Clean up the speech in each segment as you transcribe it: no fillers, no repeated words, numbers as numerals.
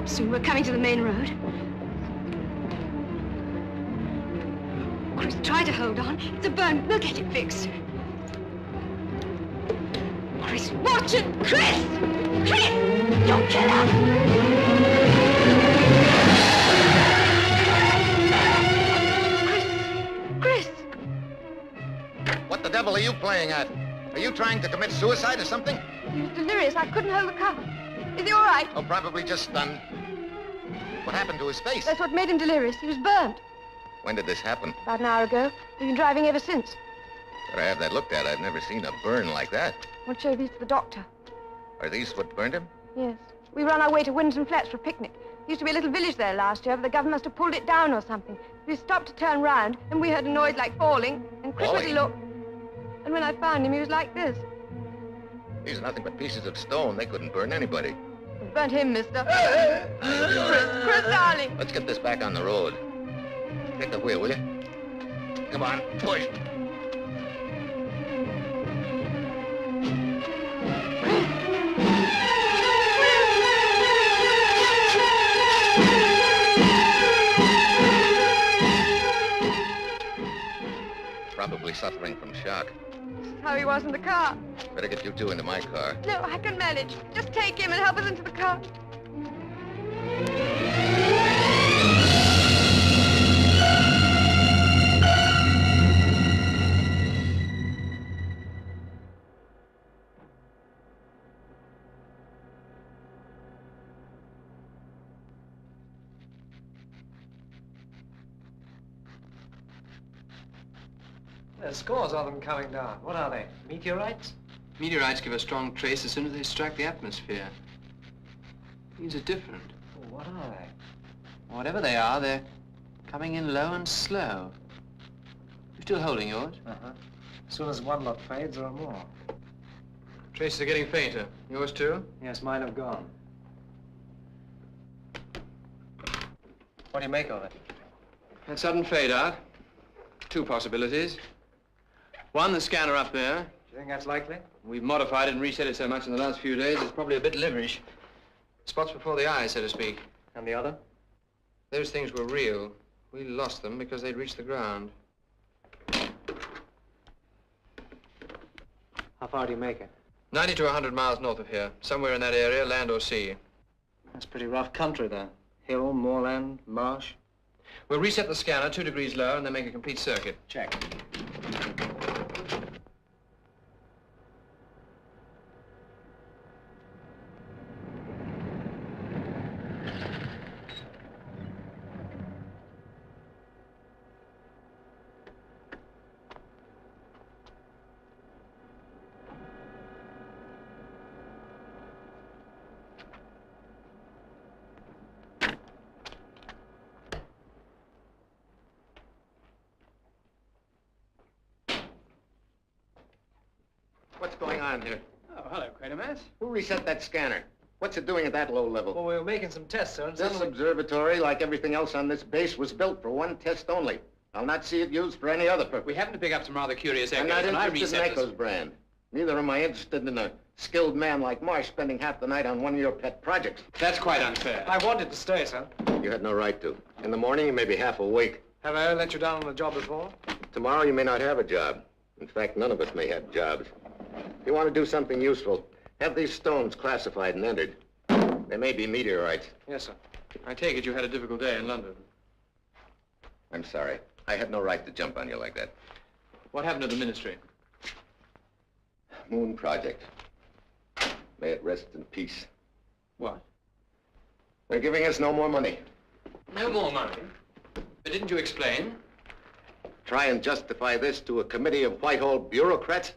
Soon we're coming to the main road. Chris, try to hold on. It's a burn. We'll get it fixed. Chris, watch it! Chris! Chris! Don't get up! Chris! What the devil are you playing at? Are you trying to commit suicide or something? He was delirious. I couldn't hold the car. Is he all right? Oh, probably just stunned. What happened to his face? That's what made him delirious. He was burnt. When did this happen? About an hour ago. We've been driving ever since. Better have that looked at. I've never seen a burn like that. We'll show these to the doctor. Are these what burned him? Yes. We were on our way to Windsor Flats for a picnic. There used to be a little village there last year, but the government must have pulled it down or something. We stopped to turn round, and we heard a noise like falling, and Chris went to look. And when I found him, he was like this. These are nothing but pieces of stone. They couldn't burn anybody. It burnt him, mister. Chris, darling. Let's get this back on the road. Take the wheel, will you? Come on, push. Probably suffering from shock. This is how he was in the car. Better get you two into my car. No, I can manage. Just take him and help us into the car. There's scores of them coming down. What are they? Meteorites? Meteorites give a strong trace as soon as they strike the atmosphere. These are different. Oh, what are they? Whatever they are, they're coming in low and slow. You still holding yours? Uh-huh. As soon as one lot fades, there are more. Traces are getting fainter. Yours too? Yes, mine have gone. What do you make of it? That sudden fade out. Two possibilities. One, the scanner up there. Do you think that's likely? We've modified it and reset it so much in the last few days, it's probably a bit liverish. Spots before the eye, so to speak. And the other? Those things were real. We lost them because they'd reached the ground. How far do you make it? 90 to 100 miles north of here. Somewhere in that area, land or sea. That's pretty rough country there. Hill, moorland, marsh. We'll reset the scanner 2 degrees lower and then make a complete circuit. Check. What's going on here? Oh, hello, Quatermass. Who reset that scanner? What's it doing at that low level? Well, we were making some tests, sir, and This suddenly... observatory, like everything else on this base, was built for one test only. I'll not see it used for any other purpose. We happened to pick up some rather curious I'm echoes, not and I interested in reset this. Echo's brand. Neither am I interested in a skilled man like Marsh spending half the night on one of your pet projects. That's quite unfair. I wanted to stay, sir. You had no right to. In the morning, you may be half awake. Have I ever let you down on a job before? Tomorrow, you may not have a job. In fact, none of us may have jobs. If you want to do something useful, have these stones classified and entered. They may be meteorites. Yes, sir. I take it you had a difficult day in London. I'm sorry. I had no right to jump on you like that. What happened to the ministry? Moon project. May it rest in peace. What? They're giving us no more money. No more money? But didn't you explain? Try and justify this to a committee of Whitehall bureaucrats?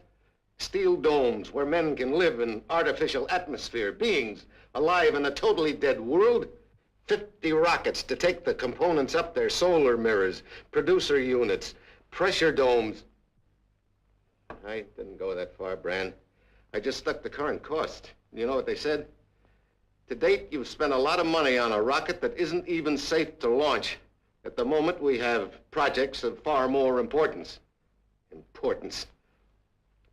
Steel domes where men can live in artificial atmosphere, beings alive in a totally dead world? 50 rockets to take the components up there, solar mirrors, producer units, pressure domes. I didn't go that far, Brand. I just stuck the current cost. You know what they said? To date, you've spent a lot of money on a rocket that isn't even safe to launch. At the moment, we have projects of far more importance. Importance.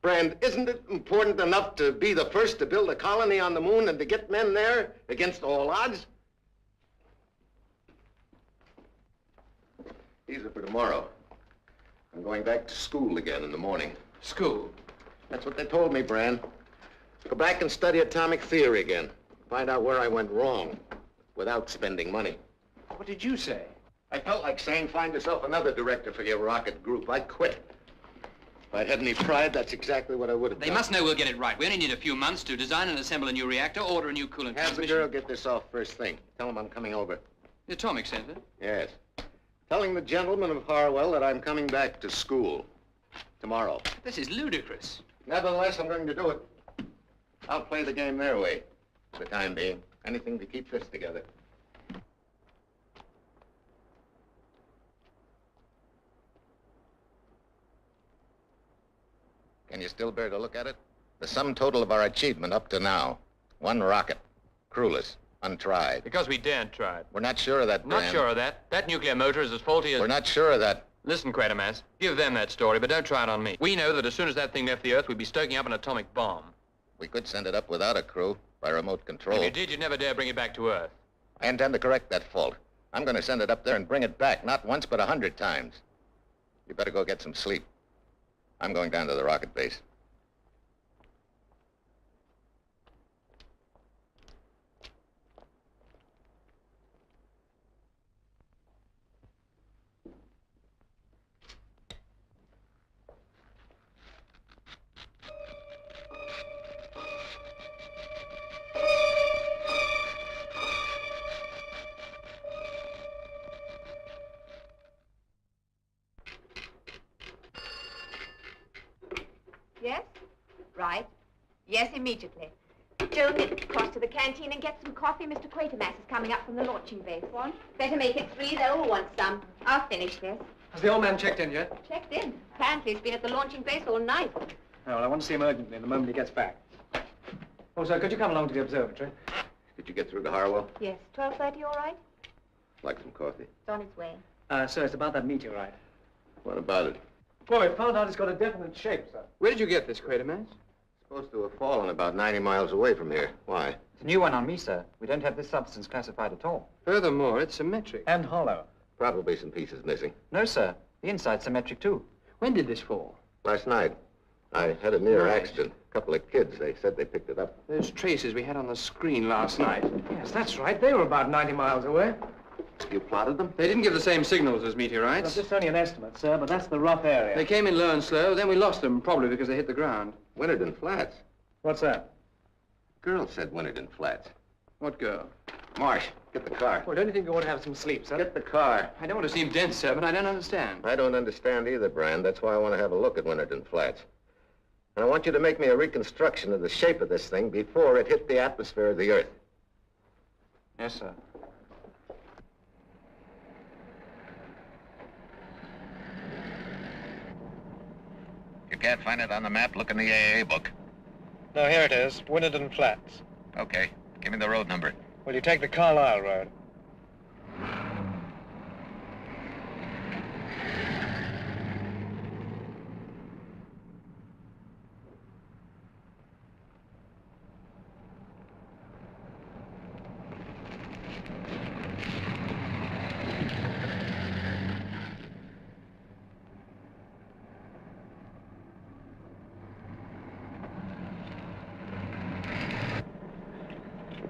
Brand, isn't it important enough to be the first to build a colony on the moon and to get men there against all odds? These are for tomorrow. I'm going back to school again in the morning. School? That's what they told me, Bran. Go back and study atomic theory again. Find out where I went wrong without spending money. What did you say? I felt like saying, find yourself another director for your rocket group. I quit. If I'd had any pride, that's exactly what I would have done. They must know we'll get it right. We only need a few months to design and assemble a new reactor, order a new coolant Have the transmission. girl get this off first thing. Tell him I'm coming over. The atomic center? Yes. Telling the gentleman of Harwell that I'm coming back to school tomorrow. This is ludicrous. Nevertheless, I'm going to do it. I'll play the game their way for the time being. Anything to keep this together. Can you still bear to look at it? The sum total of our achievement up to now. One rocket, crewless, untried. Because we daren't try it. We're not sure of that, Not Bran. sure of that. That nuclear motor is as faulty as... We're not sure of that. Listen, Quatermass, give them that story, but don't try it on me. We know that as soon as that thing left the Earth, we'd be stoking up an atomic bomb. We could send it up without a crew, by remote control. If you did, you'd never dare bring it back to Earth. I intend to correct that fault. I'm going to send it up there and bring it back, not once, but 100 times. You better go get some sleep. I'm going down to the rocket base. Yes? Right. Yes, immediately. Joan, cross to the canteen and get some coffee. Mr. Quatermass is coming up from the launching base. One? Better make it 3, they'll want some. I'll finish this. Has the old man checked in yet? Checked in. Apparently he's been at the launching base all night. Oh, well, I want to see him urgently the moment he gets back. Oh, sir, could you come along to the observatory? Did you get through to Harwell? Yes. 12:30, all right? Like some coffee. It's on its way. Sir, it's about that meteorite. What about it? Well, we found out it's got a definite shape, sir. Where did you get this, Quatermass? Supposed to have fallen about 90 miles away from here. Why? It's a new one on me, sir. We don't have this substance classified at all. Furthermore, it's symmetric. And hollow. Probably some pieces missing. No, sir. The inside's symmetric, too. When did this fall? Last night, I had a near Right. accident. A couple of kids, they said they picked it up. Those traces we had on the screen last night. Yes, that's right. They were about 90 miles away. You plotted them? They didn't give the same signals as Well, meteorites. this is only an estimate, sir, but that's the rough area. They came in low and slow, then we lost them, probably because they hit the ground. Winterton Flats. What's that? Girl said Winterton Flats. What girl? Marsh, get the car. Well, don't you think you ought to have some sleep, sir? Get the car. I don't want to seem dense, sir, but I don't understand. I don't understand either, Brand. That's why I want to have a look at Winterton Flats. And I want you to make me a reconstruction of the shape of this thing before it hit the atmosphere of the Earth. Yes, sir. You can't find it on the map, look in the AA book. No, here it is. Winterton Flats. Okay, give me the road number. Will you take the Carlisle Road?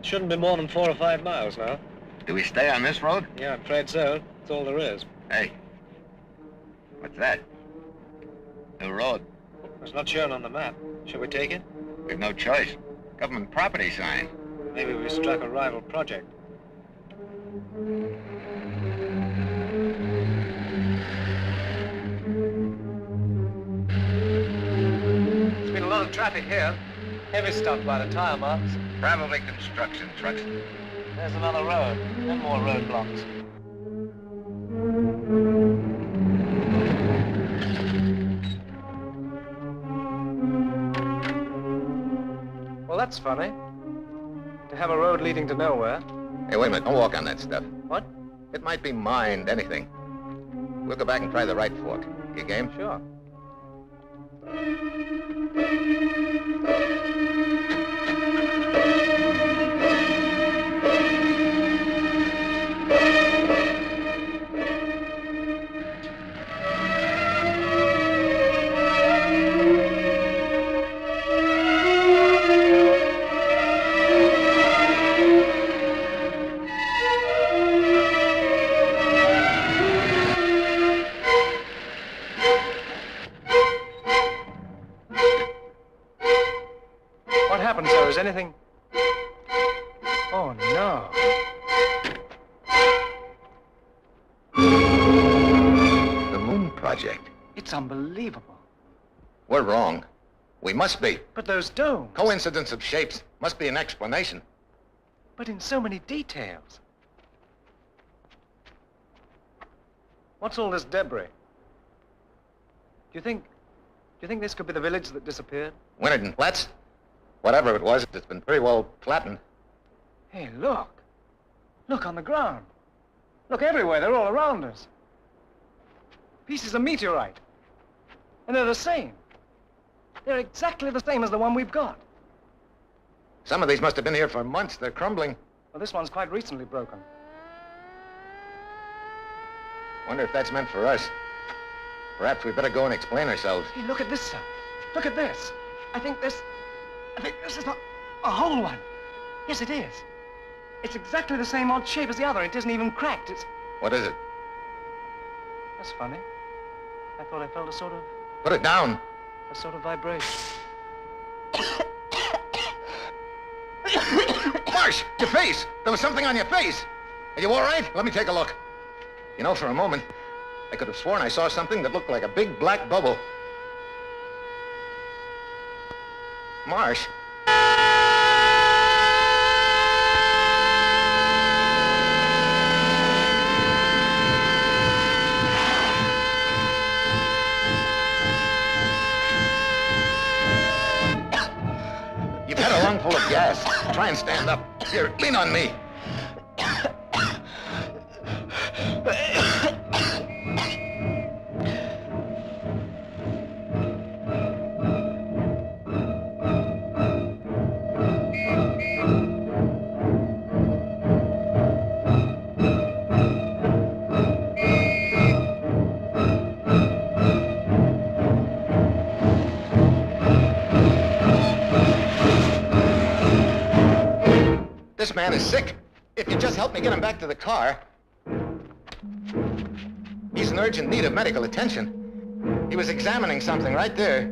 Shouldn't be more than 4 or 5 miles now. Do we stay on this road? Yeah, I'm afraid so. That's all there is. Hey, what's that? New road. It's not shown on the map. Shall we take it? We've no choice. Government property sign. Maybe we struck a rival project. There's been a lot of traffic here. Heavy stuff by the tire marks. Probably construction trucks. There's another road. And more roadblocks. Well, that's funny. To have a road leading to nowhere. Hey, wait a minute. Don't walk on that stuff. What? It might be mined, anything. We'll go back and try the right fork. You game? Sure. happened, sir? Is anything... Oh, no. The Moon Project. It's unbelievable. We're wrong. We must be. But those domes... Coincidence of shapes must be an explanation. But in so many details. What's all this debris? Do you think this could be the village that disappeared? Winterton Flats? Whatever it was, it's been pretty well flattened. Hey, look. Look on the ground. Look everywhere. They're all around us. Pieces of meteorite. And they're the same. They're exactly the same as the one we've got. Some of these must have been here for months. They're crumbling. Well, this one's quite recently broken. Wonder if that's meant for us. Perhaps we better go and explain ourselves. Hey, look at this, sir. Look at this. I think this is not a whole one. Yes, it is. It's exactly the same odd shape as the other. It isn't even cracked. It's... What is it? That's funny. I thought I felt a sort Put it down. of vibration. Marsh, your face. There was something on your face. Are you all right? Let me take a look. You know, for a moment, I could have sworn I saw something that looked like a big black bubble. Marsh. You've had a lungful of gas. Try and stand up. Here, lean on me. This man is sick. If you just help me get him back to the car. He's in urgent need of medical attention. He was examining something right there.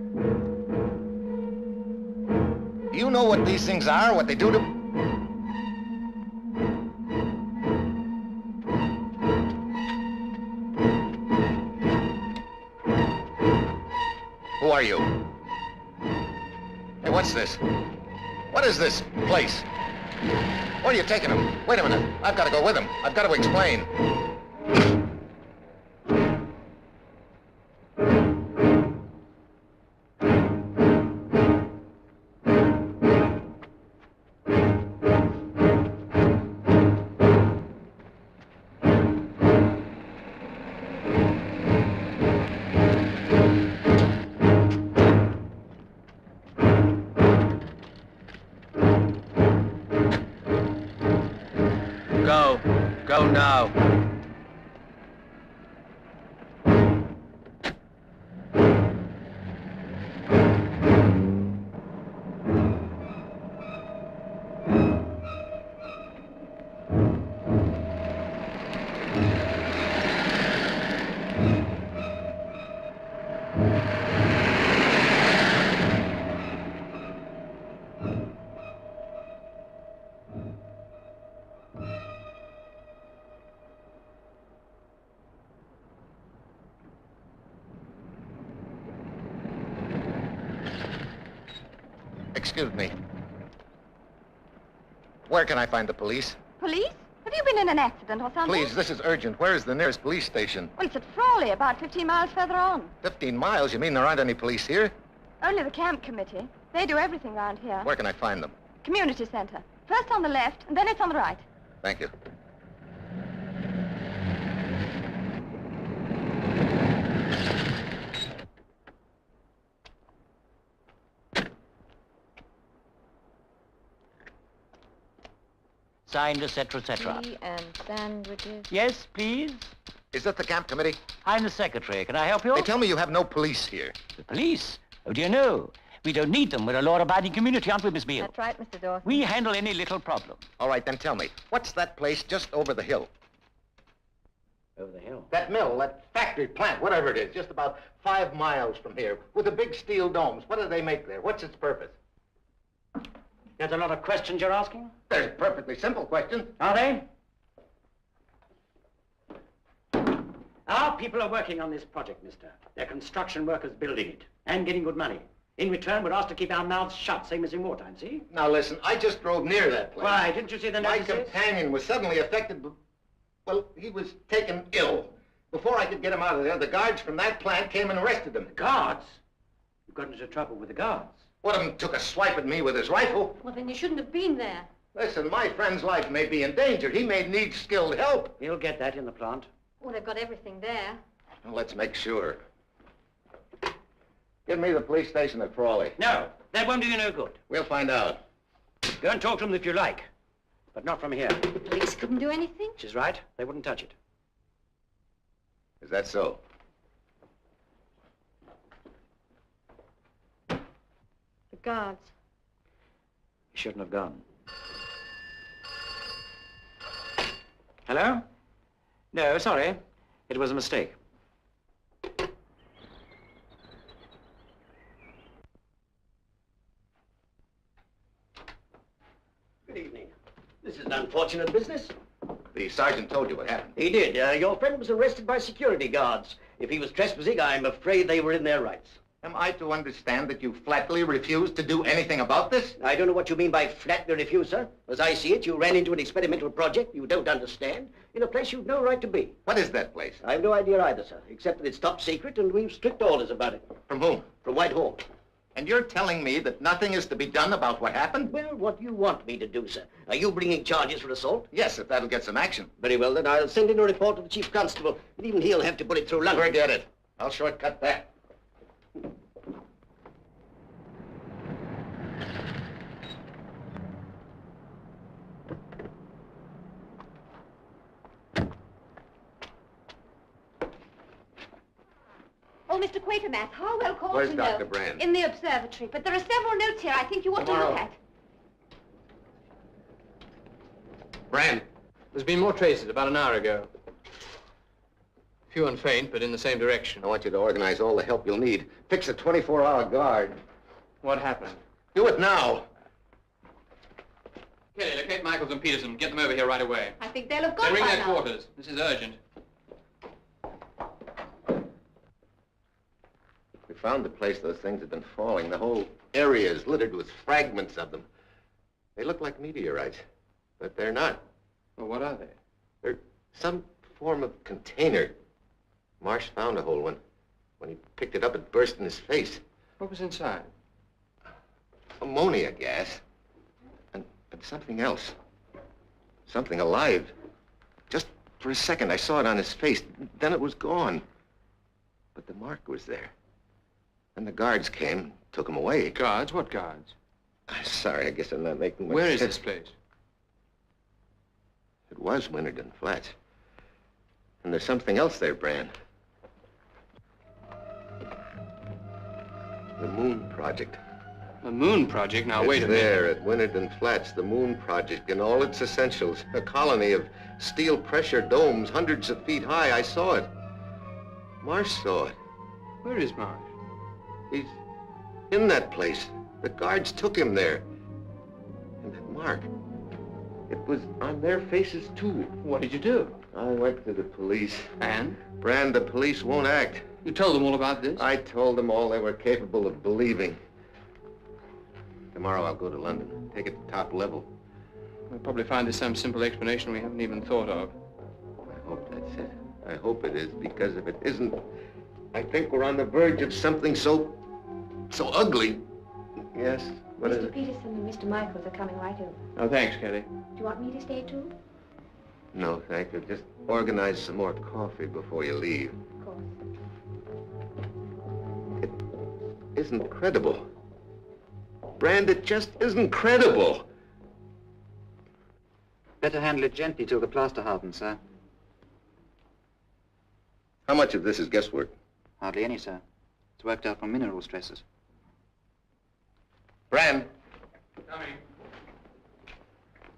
Do you know what these things are, what they do to... Who are you? Hey, what's this? What is this place? Where are you taking him? Wait a minute. I've got to go with him. I've got to explain. Go now. Excuse me. Where can I find the police? Police? Have you been in an accident or something? Please, this is urgent. Where is the nearest police station? Well, it's at Frawley, about 15 miles further on. 15 miles? You mean there aren't any police here? Only the camp committee. They do everything around here. Where can I find them? Community center. First on the left, and then it's on the right. Thank you. Signed, etc., etc. Tea and sandwiches. Yes, please. Is that the camp committee? I'm the secretary. Can I help you? They tell me you have no police here. The police? Oh, dear, no. We don't need them. We're a law-abiding community, aren't we, Miss Beale? That's right, Mr. Dawson. We handle any little problem. All right, then tell me, what's that place just over the hill? Over the hill? That mill, that factory plant, whatever it is, just about 5 miles from here, with the big steel domes. What do they make there? What's its purpose? There's a lot of questions you're asking? There's perfectly simple questions. Are they? Our people are working on this project, mister. They're construction workers building it and getting good money. In return, we're asked to keep our mouths shut, same as in wartime, see? Now listen, I just drove near that place. Why, didn't you see the My notices? companion was suddenly affected, well, he was taken ill. Before I could get him out of there, the guards from that plant came and arrested him. Guards? You got into trouble with the guards. One of them took a swipe at me with his rifle. Well, then you shouldn't have been there. Listen, my friend's life may be in danger. He may need skilled help. You'll get that in the plant. Well, they've got everything there. Well, let's make sure. Give me the police station at Crawley. No, that won't do you no good. We'll find out. Go and talk to them if you like, but not from here. The police couldn't do anything? She's right. They wouldn't touch it. Is that so? The guards. You shouldn't have gone. Hello? No, sorry. It was a mistake. Good evening. This is an unfortunate business. The sergeant told you what happened. He did. Your friend was arrested by security guards. If he was trespassing, I'm afraid they were in their rights. Am I to understand that you flatly refused to do anything about this? I don't know what you mean by flatly refuse, sir. As I see it, you ran into an experimental project you don't understand in a place you've no right to be. What is that place? I've no idea either, sir, except that it's top secret and we've strict orders about it. From whom? From Whitehall. And you're telling me that nothing is to be done about what happened? Well, what do you want me to do, sir? Are you bringing charges for assault? Yes, if that'll get some action. Very well, then I'll send in a report to the chief constable, and even he'll have to put it through London. Forget it. I'll shortcut that. Oh, Mr. Quatermass, Harwell called Where's to Dr. know. Brand? In the observatory, but there are several notes here I think you ought to look at. Brand, there's been more traces about an hour ago. Few and faint, but in the same direction. I want you to organize all the help you'll need. Fix a 24-hour guard. What happened? Do it now. Kelly, locate Michaels and Peterson. Get them over here right away. I think they'll have Then gone ring by their now. quarters. This is urgent. We found the place those things had been falling. The whole area is littered with fragments of them. They look like meteorites, but they're not. Well, what are they? They're some form of container. Marsh found a whole one. When he picked it up, it burst in his face. What was inside? Ammonia gas. And something else. Something alive. Just for a second, I saw it on his face. Then it was gone. But the mark was there. Then the guards came, took him away. Guards? What guards? I'm sorry, I guess I'm not making much Where is sense. this place? It was Winterden Flats. And there's something else there, Brand. The Moon Project. The Moon Project? Now, It's wait a minute. there at Winterden Flats, the Moon Project in all its essentials. A colony of steel pressure domes, hundreds of feet high. I saw it. Marsh saw it. Where is Marsh? He's in that place. The guards took him there. And that mark, it was on their faces, too. What did you do? I went to the police. And? Brand, the police won't act. You told them all about this? I told them all they were capable of believing. Tomorrow I'll go to London, take it to top level. We'll probably find there's some simple explanation we haven't even thought of. I hope that's it. I hope it is, because if it isn't, I think we're on the verge of something so ugly. Yes, what is Mr. it? Peterson and Mr. Michaels are coming right over. Oh, thanks, Kelly. Do you want me to stay too? No, thank you. Just organize some more coffee before you leave. Of course. It isn't credible. Brand, it just isn't credible. Better handle it gently till the plaster hardens, sir. How much of this is guesswork? Hardly any, sir. It's worked out from mineral stresses. Brand, Coming.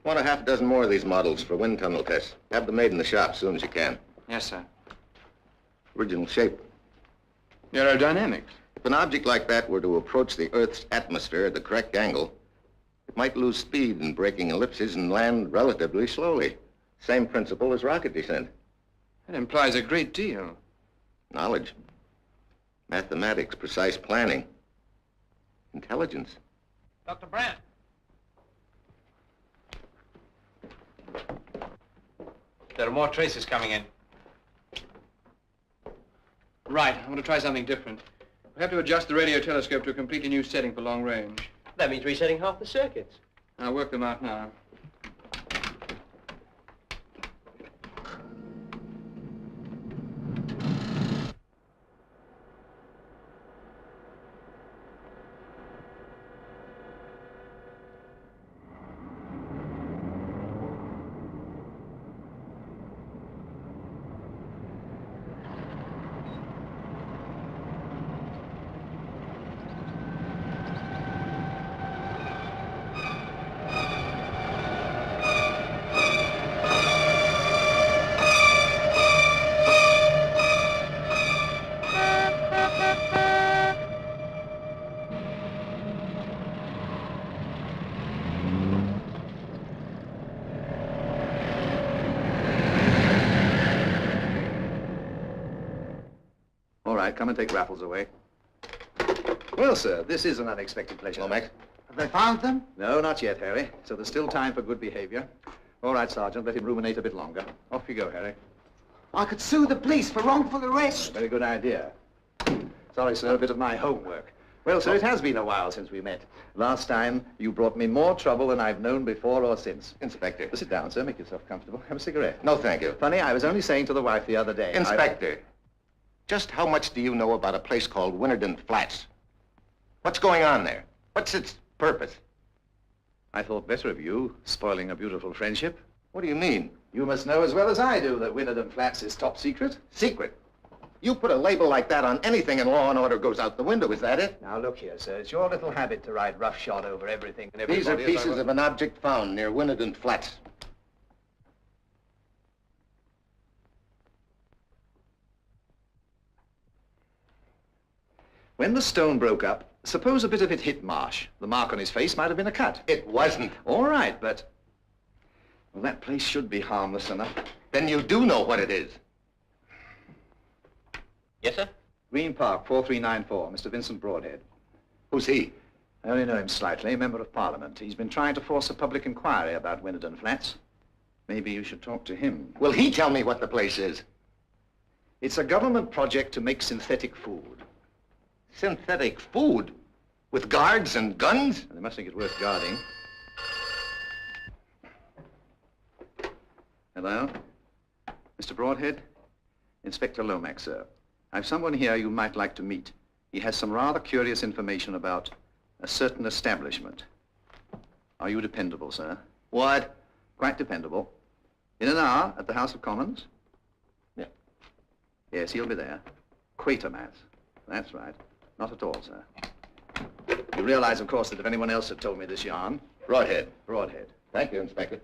want a half dozen more of these models for wind tunnel tests. Have them made in the shop as soon as you can. Yes, sir. Original shape. Aerodynamics. If an object like that were to approach the Earth's atmosphere at the correct angle, it might lose speed in braking ellipses and land relatively slowly. Same principle as rocket descent. That implies a great deal. Knowledge, mathematics, precise planning, intelligence. Dr. Brandt. There are more traces coming in. Right, I want to try something different. We have to adjust the radio telescope to a completely new setting for long range. That means resetting half the circuits. I'll work them out now. All right, come and take Raffles away. Well, sir, this is an unexpected pleasure. Lomax? Have they found them? No, not yet, Harry. So there's still time for good behavior. All right, Sergeant, let him ruminate a bit longer. Off you go, Harry. I could sue the police for wrongful arrest. Very good idea. Sorry, sir, a bit of my homework. Well, sir, it has been a while since we met. Last time, you brought me more trouble than I've known before or since. Inspector. Sit down, sir. Make yourself comfortable. Have a cigarette. No, thank you. Funny, I was only saying to the wife the other day... Inspector, just how much do you know about a place called Winterden Flats? What's going on there? What's its purpose? I thought better of you, spoiling a beautiful friendship. What do you mean? You must know as well as I do that Winterden Flats is top secret. Secret? You put a label like that on anything and law and order goes out the window, is that it? Now, look here, sir. It's your little habit to ride roughshod over everything and everybody. These are pieces of an object found near Winterden Flats. When the stone broke up, suppose a bit of it hit Marsh. The mark on his face might have been a cut. It wasn't. All right, but... Well, that place should be harmless enough. Then you do know what it is. Yes, sir? Green Park, 4394, Mr. Vincent Broadhead. Who's he? I only know him slightly, Member of Parliament. He's been trying to force a public inquiry about Winterden Flats. Maybe you should talk to him. Will he tell me what the place is? It's a government project to make synthetic food. Synthetic food? With guards and guns? They must think it worth guarding. Hello? Mr. Broadhead? Inspector Lomax, sir. I've someone here you might like to meet. He has some rather curious information about a certain establishment. Are you dependable, sir? What? Quite dependable. In an hour at the House of Commons? Yeah. Yes, he'll be there. Quatermass. That's right. Not at all, sir. You realize, of course, that if anyone else had told me this yarn... Broadhead. Broadhead. Thank you, Inspector.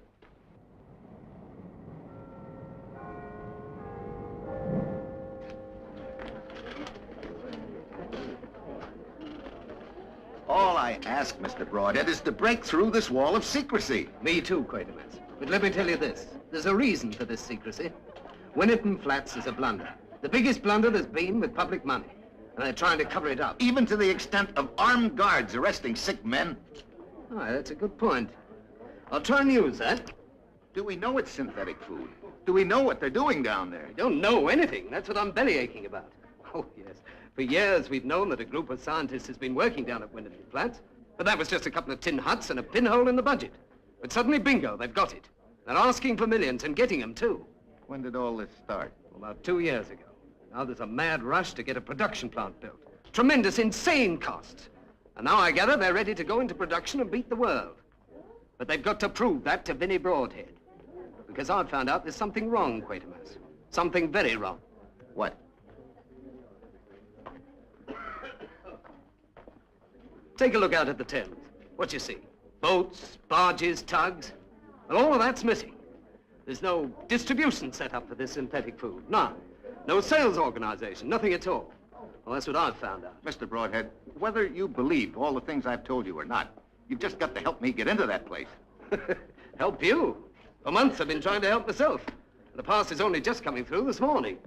All I ask, Mr. Broadhead, is to break through this wall of secrecy. Me too, Quatermass. But let me tell you this. There's a reason for this secrecy. Winterden Flats is a blunder. The biggest blunder there's been with public money. And they're trying to cover it up. Even to the extent of armed guards arresting sick men. Ah, that's a good point. I'll try and use that. Do we know it's synthetic food? Do we know what they're doing down there? I don't know anything. That's what I'm bellyaching about. Oh, yes. For years, we've known that a group of scientists has been working down at Winterden Flats. But that was just a couple of tin huts and a pinhole in the budget. But suddenly, bingo, they've got it. They're asking for millions and getting them, too. When did all this start? About 2 years ago. Now there's a mad rush to get a production plant built. Tremendous, insane costs. And now I gather they're ready to go into production and beat the world. But they've got to prove that to Vinnie Broadhead. Because I've found out there's something wrong, Quatermass. Something very wrong. What? Take a look out at the Thames. What you see? Boats, barges, tugs. Well, all of that's missing. There's no distribution set up for this synthetic food. None. No sales organization, nothing at all. Well, that's what I've found out. Mr. Broadhead, whether you believe all the things I've told you or not, You've just got to help me get into that place. Help you? For months I've been trying to help myself. The pass is only just coming through this morning.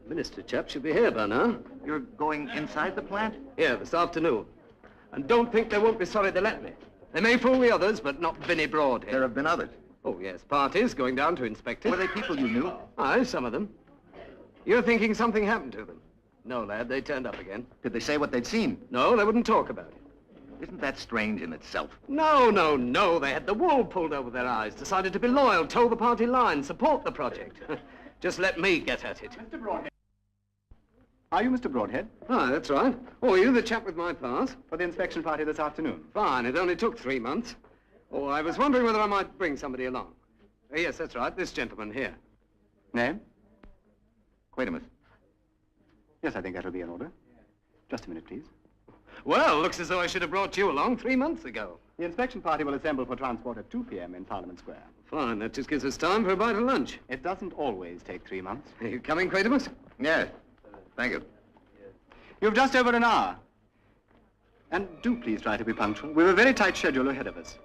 The minister chap should be here by now. You're going inside the plant? Here, this afternoon. And don't think they won't be sorry they let me. They may fool the others, but not Vinnie Broadhead. There have been others. Oh, yes, parties going down to inspect it. Were they people you knew? Aye, some of them. You're thinking something happened to them? No, lad, they turned up again. Did they say what they'd seen? No, they wouldn't talk about it. Isn't that strange in itself? No. They had the wool pulled over their eyes, decided to be loyal, toe the party line, support the project. Just let me get at it. Mr. Broadhead. Are you Mr. Broadhead? Ah, that's right. Oh, are you the chap with my pass? For the inspection party this afternoon. Fine, it only took 3 months. Oh, I was wondering whether I might bring somebody along. Yes, that's right, this gentleman here. Name? Quatermass. Yes, I think that'll be in order. Just a minute, please. Well, looks as though I should have brought you along 3 months ago. The inspection party will assemble for transport at 2 p.m. in Parliament Square. Fine, that just gives us time for a bite of lunch. It doesn't always take 3 months. Are you coming, Quatermass? Yes. Thank you. You've just over an hour. And do please try to be punctual. We've a very tight schedule ahead of us.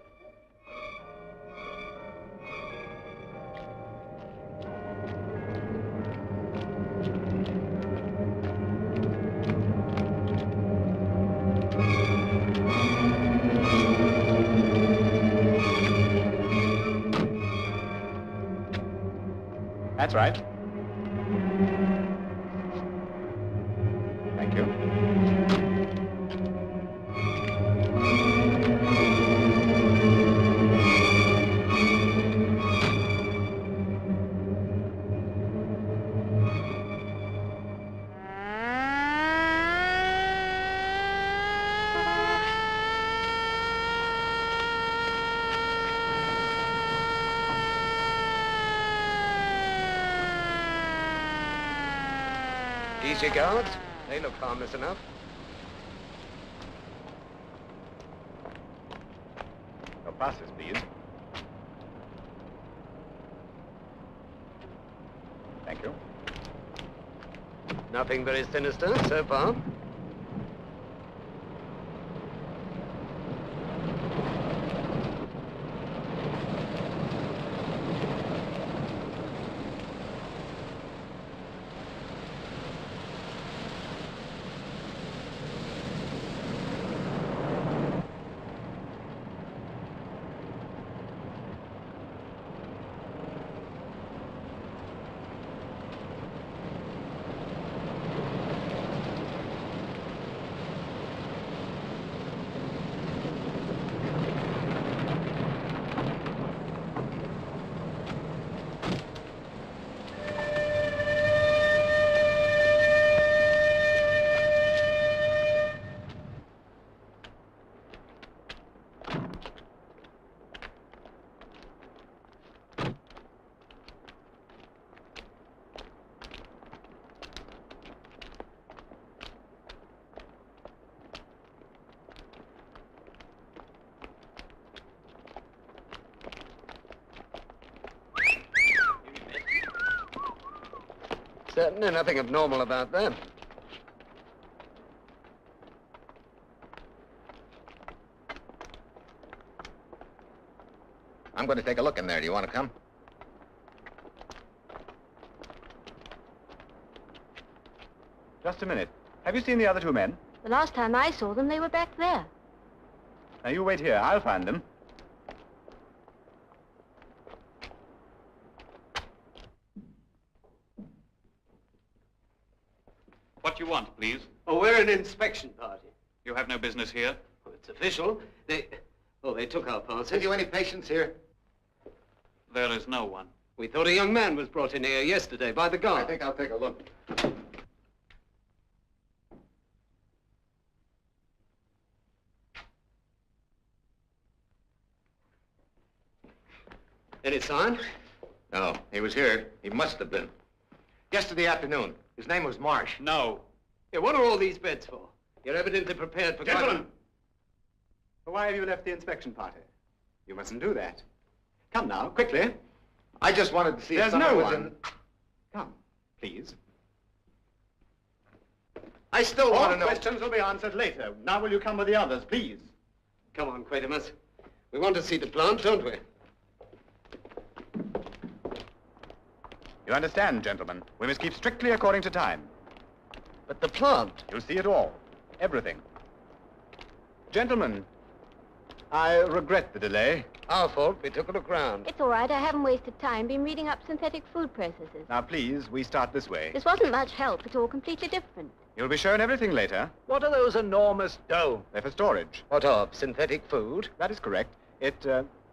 That's right. Thank you. Easy guards. They look harmless enough. Your passes, please. Thank you. Nothing very sinister so far. Certainly nothing abnormal about them. I'm going to take a look in there. Do you want to come? Just a minute. Have you seen the other 2 men? The last time I saw them, they were back there. Now, you wait here. I'll find them. What you want, please? Oh, we're an inspection party. You have no business here. Oh, it's official. They took our passes. Have you any patients here? There is no one. We thought a young man was brought in here yesterday by the guard. I think I'll take a look. Any sign? No, he was here. He must have been. Yesterday afternoon. His name was Marsh. No. Yeah, what are all these beds for? You're evidently prepared for... Gentlemen! Why have you left the inspection party? You mustn't do that. Come now, quickly. I just wanted to see if There's someone no was one. in... Come, please. I still want to All know... questions will be answered later. Now will you come with the others, please? Come on, Quatermass. We want to see the plant, don't we? You understand, gentlemen. We must keep strictly according to time. But the plant? You'll see it all. Everything. Gentlemen, I regret the delay. Our fault. We took a look round. It's all right. I haven't wasted time. Been reading up synthetic food processes. Now, please, we start this way. This wasn't much help. It's all completely different. You'll be shown everything later. What are those enormous domes? They're for storage. What of? Synthetic food? That is correct. It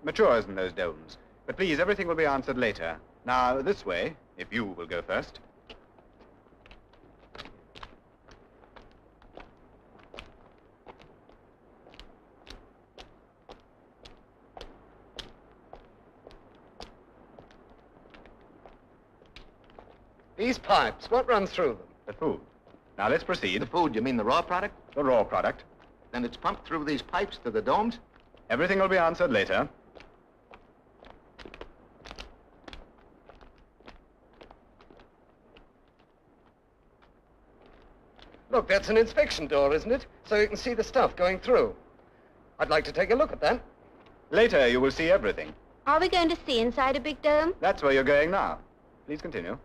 matures in those domes. But please, everything will be answered later. Now, this way, if you will go first. These pipes, what runs through them? The food. Now, let's proceed. The food, you mean the raw product? The raw product. Then it's pumped through these pipes to the domes? Everything will be answered later. Look, that's an inspection door, isn't it? So you can see the stuff going through. I'd like to take a look at that. Later, you will see everything. Are we going to see inside a big dome? That's where you're going now. Please continue.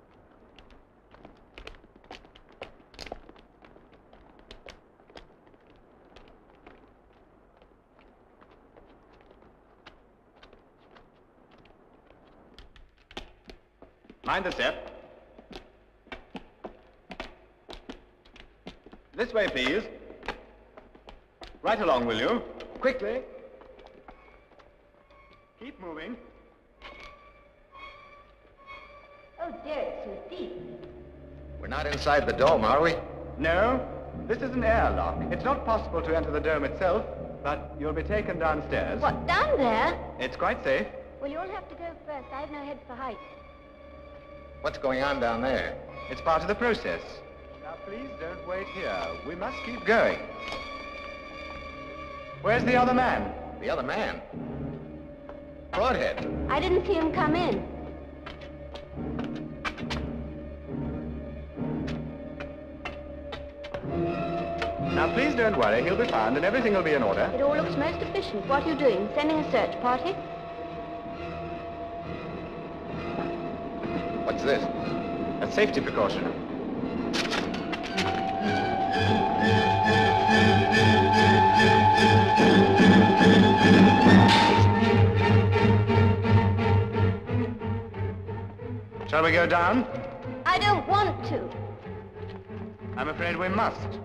Mind the step. This way, please. Right along, will you? Quickly. Keep moving. Oh, dear, it's so deep. We're not inside the dome, are we? No. This is an airlock. It's not possible to enter the dome itself, but you'll be taken downstairs. What, down there? It's quite safe. Well, you'll have to go first. I have no head for heights. What's going on down there? It's part of the process. Now, please don't wait here. We must keep going. Where's the other man? The other man? Broadhead. I didn't see him come in. Now, please don't worry. He'll be found and everything will be in order. It all looks most efficient. What are you doing? Sending a search party? What's this? A safety precaution. Shall we go down? I don't want to. I'm afraid we must.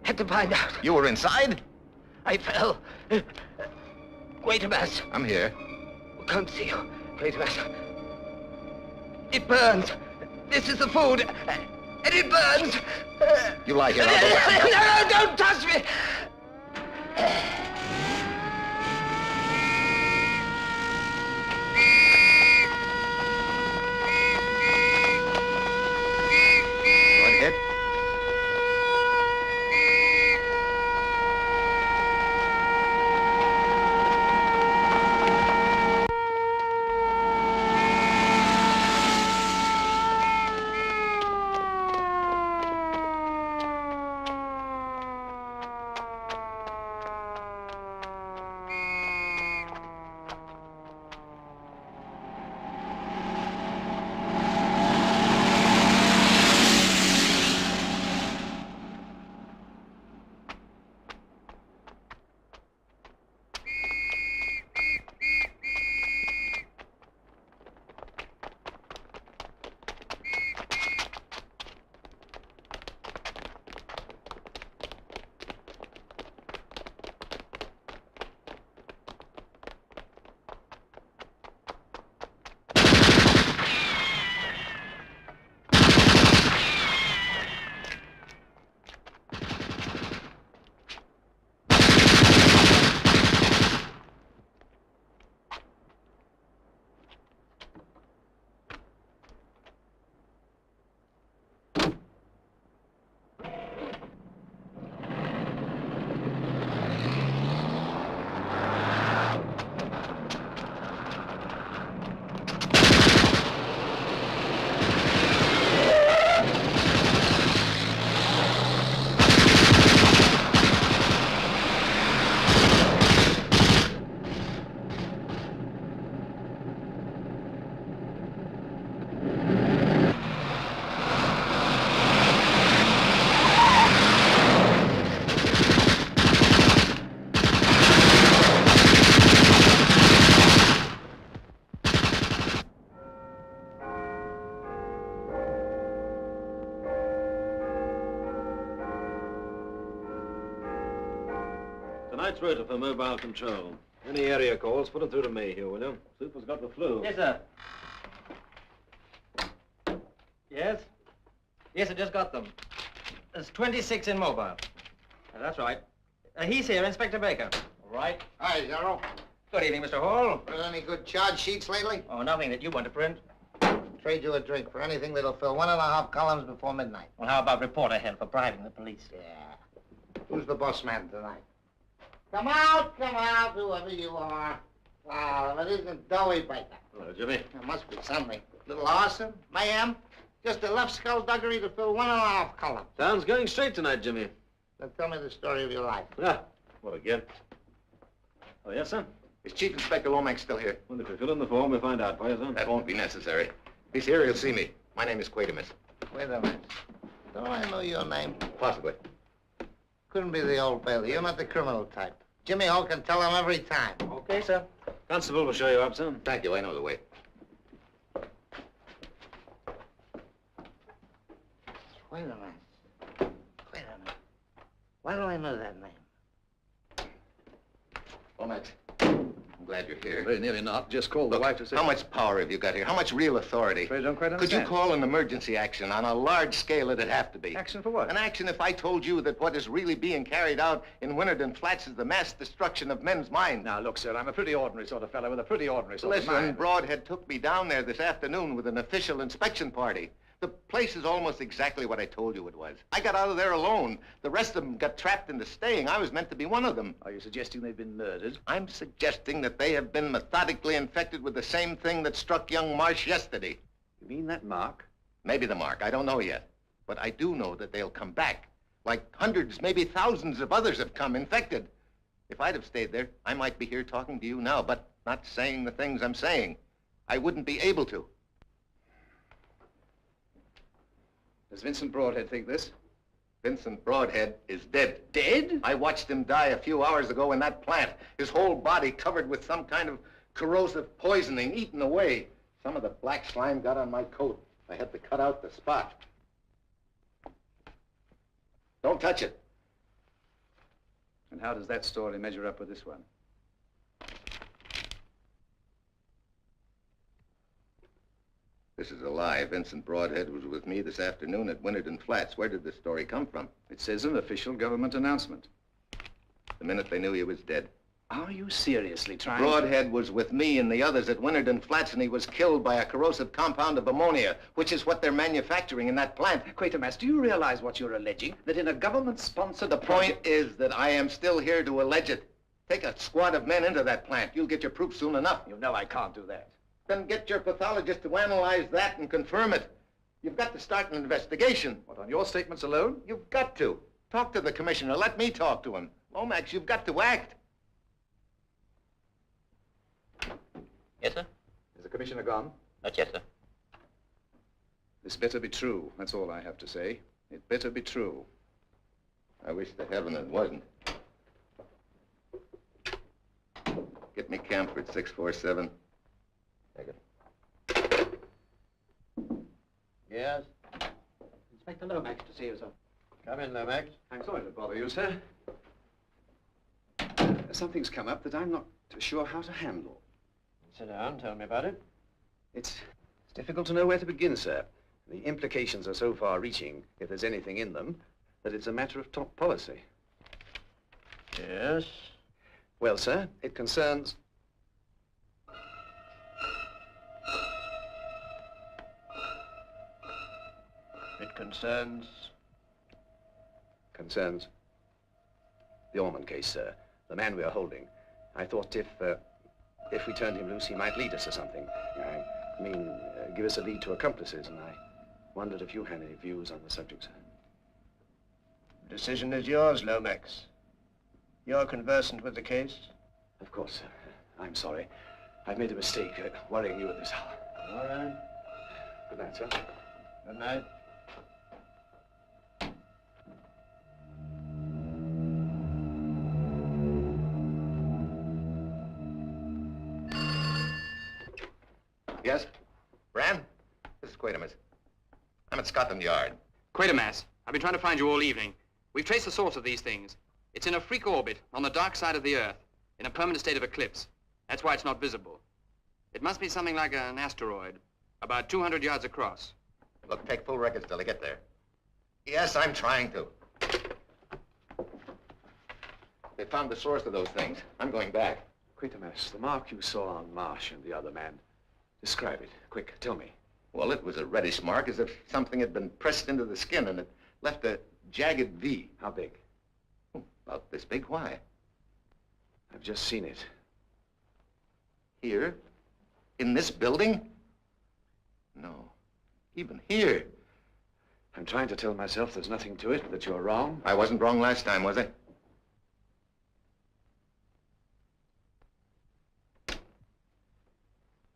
Had to find out. You were inside? I fell. Quatermass. I'm here. We can't see you, Quatermass. It burns. This is the food. And it burns. You lie here. I'll go. No, don't touch me. Broadhead. Tonight's rota for mobile control. Any area calls, put them through to me here, will you? Super's got the flu. Yes, sir. Yes? Yes, I just got them. There's 26 in mobile. That's right. He's here, Inspector Baker. All right. Hi, Zero. Good evening, Mr. Hall. Got any good charge sheets lately? Oh, nothing that you want to print. Trade you a drink for anything that'll fill 1.5 columns before midnight. Well, how about reporter help for bribing the police? Yeah. Who's the boss man tonight? Come out, whoever you are. Wow, if it isn't Doughy Baker. Hello, Jimmy. There must be something. Little arson, mayhem, just enough skullduggery to fill 1.5 columns. Town's going straight tonight, Jimmy. Now tell me the story of your life. Ah, what again? Oh, yes, sir? Is Chief Inspector Lomax still here? Well, if you fill in the form, we'll find out for you, sir. That won't be necessary. If he's here, he'll see me. My name is Quatermass. Wait a minute. Don't I know your name? Possibly. Couldn't be the Old Bailey. You're not the criminal type. Jimmy Hall can tell him every time. Okay, sir. Constable will show you up, sir. Thank you. I know the way. Wait a minute. Wait a minute. Why do I know that name? Lomax, I'm glad you're here. Very nearly not. Just called the wife to say... How much power have you got here? How much real authority? I don't quite Could understand. you call an emergency action on a large scale? It'd have to be. Action for what? An action if I told you that what is really being carried out in Winterden Flats is the mass destruction of men's minds. Now, look, sir, I'm a pretty ordinary sort of fellow with a pretty ordinary sort of Listen, mind. Broadhead took me down there this afternoon with an official inspection party. The place is almost exactly what I told you it was. I got out of there alone. The rest of them got trapped into staying. I was meant to be one of them. Are you suggesting they've been murdered? I'm suggesting that they have been methodically infected with the same thing that struck young Marsh yesterday. You mean that mark? Maybe the mark. I don't know yet. But I do know that they'll come back. Like hundreds, maybe thousands of others have come infected. If I'd have stayed there, I might be here talking to you now, but not saying the things I'm saying. I wouldn't be able to. Does Vincent Broadhead think this? Vincent Broadhead is dead. Dead? I watched him die a few hours ago in that plant. His whole body covered with some kind of corrosive poisoning, eaten away. Some of the black slime got on my coat. I had to cut out the spot. Don't touch it. And how does that story measure up with this one? This is a lie. Vincent Broadhead was with me this afternoon at Winterden Flats. Where did this story come from? It says an official government announcement. The minute they knew he was dead. Are you seriously trying Broadhead was with me and the others at Winterden Flats, and he was killed by a corrosive compound of ammonia, which is what they're manufacturing in that plant. Quatermass, do you realize what you're alleging? That in a government-sponsored... The point is that I am still here to allege it. Take a squad of men into that plant. You'll get your proof soon enough. You know I can't do that. Then get your pathologist to analyze that and confirm it. You've got to start an investigation. What, on your statements alone? You've got to. Talk to the commissioner. Let me talk to him. Lomax, you've got to act. Yes, sir? Is the commissioner gone? Not yet, sir. This better be true. That's all I have to say. It better be true. I wish to heaven it wasn't. Get me Camford 647. Take it. Yes? Inspector Lomax to see you, sir. Come in, Lomax. I'm sorry to bother you, sir. Something's come up that I'm not sure how to handle. Sit down, tell me about it. It's difficult to know where to begin, sir. The implications are so far-reaching, if there's anything in them, that it's a matter of top policy. Yes? Well, sir, it concerns... It concerns... Concerns the Ormond case, sir. The man we are holding. I thought if we turned him loose, he might lead us to something. I mean, give us a lead to accomplices, and I wondered if you had any views on the subject, sir. The decision is yours, Lomax. You're conversant with the case? Of course, sir. I'm sorry. I've made a mistake worrying you at this hour. All right. Good night, sir. Good night. Yes? Bran? This is Quatermass. I'm at Scotland Yard. Quatermass, I've been trying to find you all evening. We've traced the source of these things. It's in a freak orbit on the dark side of the Earth, in a permanent state of eclipse. That's why it's not visible. It must be something like an asteroid, about 200 yards across. Look, take full records till I get there. Yes, I'm trying to. They found the source of those things. I'm going back. Quatermass, the mark you saw on Marsh and the other man. Describe it. Quick, tell me. Well, it was a reddish mark, as if something had been pressed into the skin, and it left a jagged V. How big? About this big. Why? I've just seen it. Here? In this building? No. Even here. I'm trying to tell myself there's nothing to it, that you're wrong. I wasn't wrong last time, was I?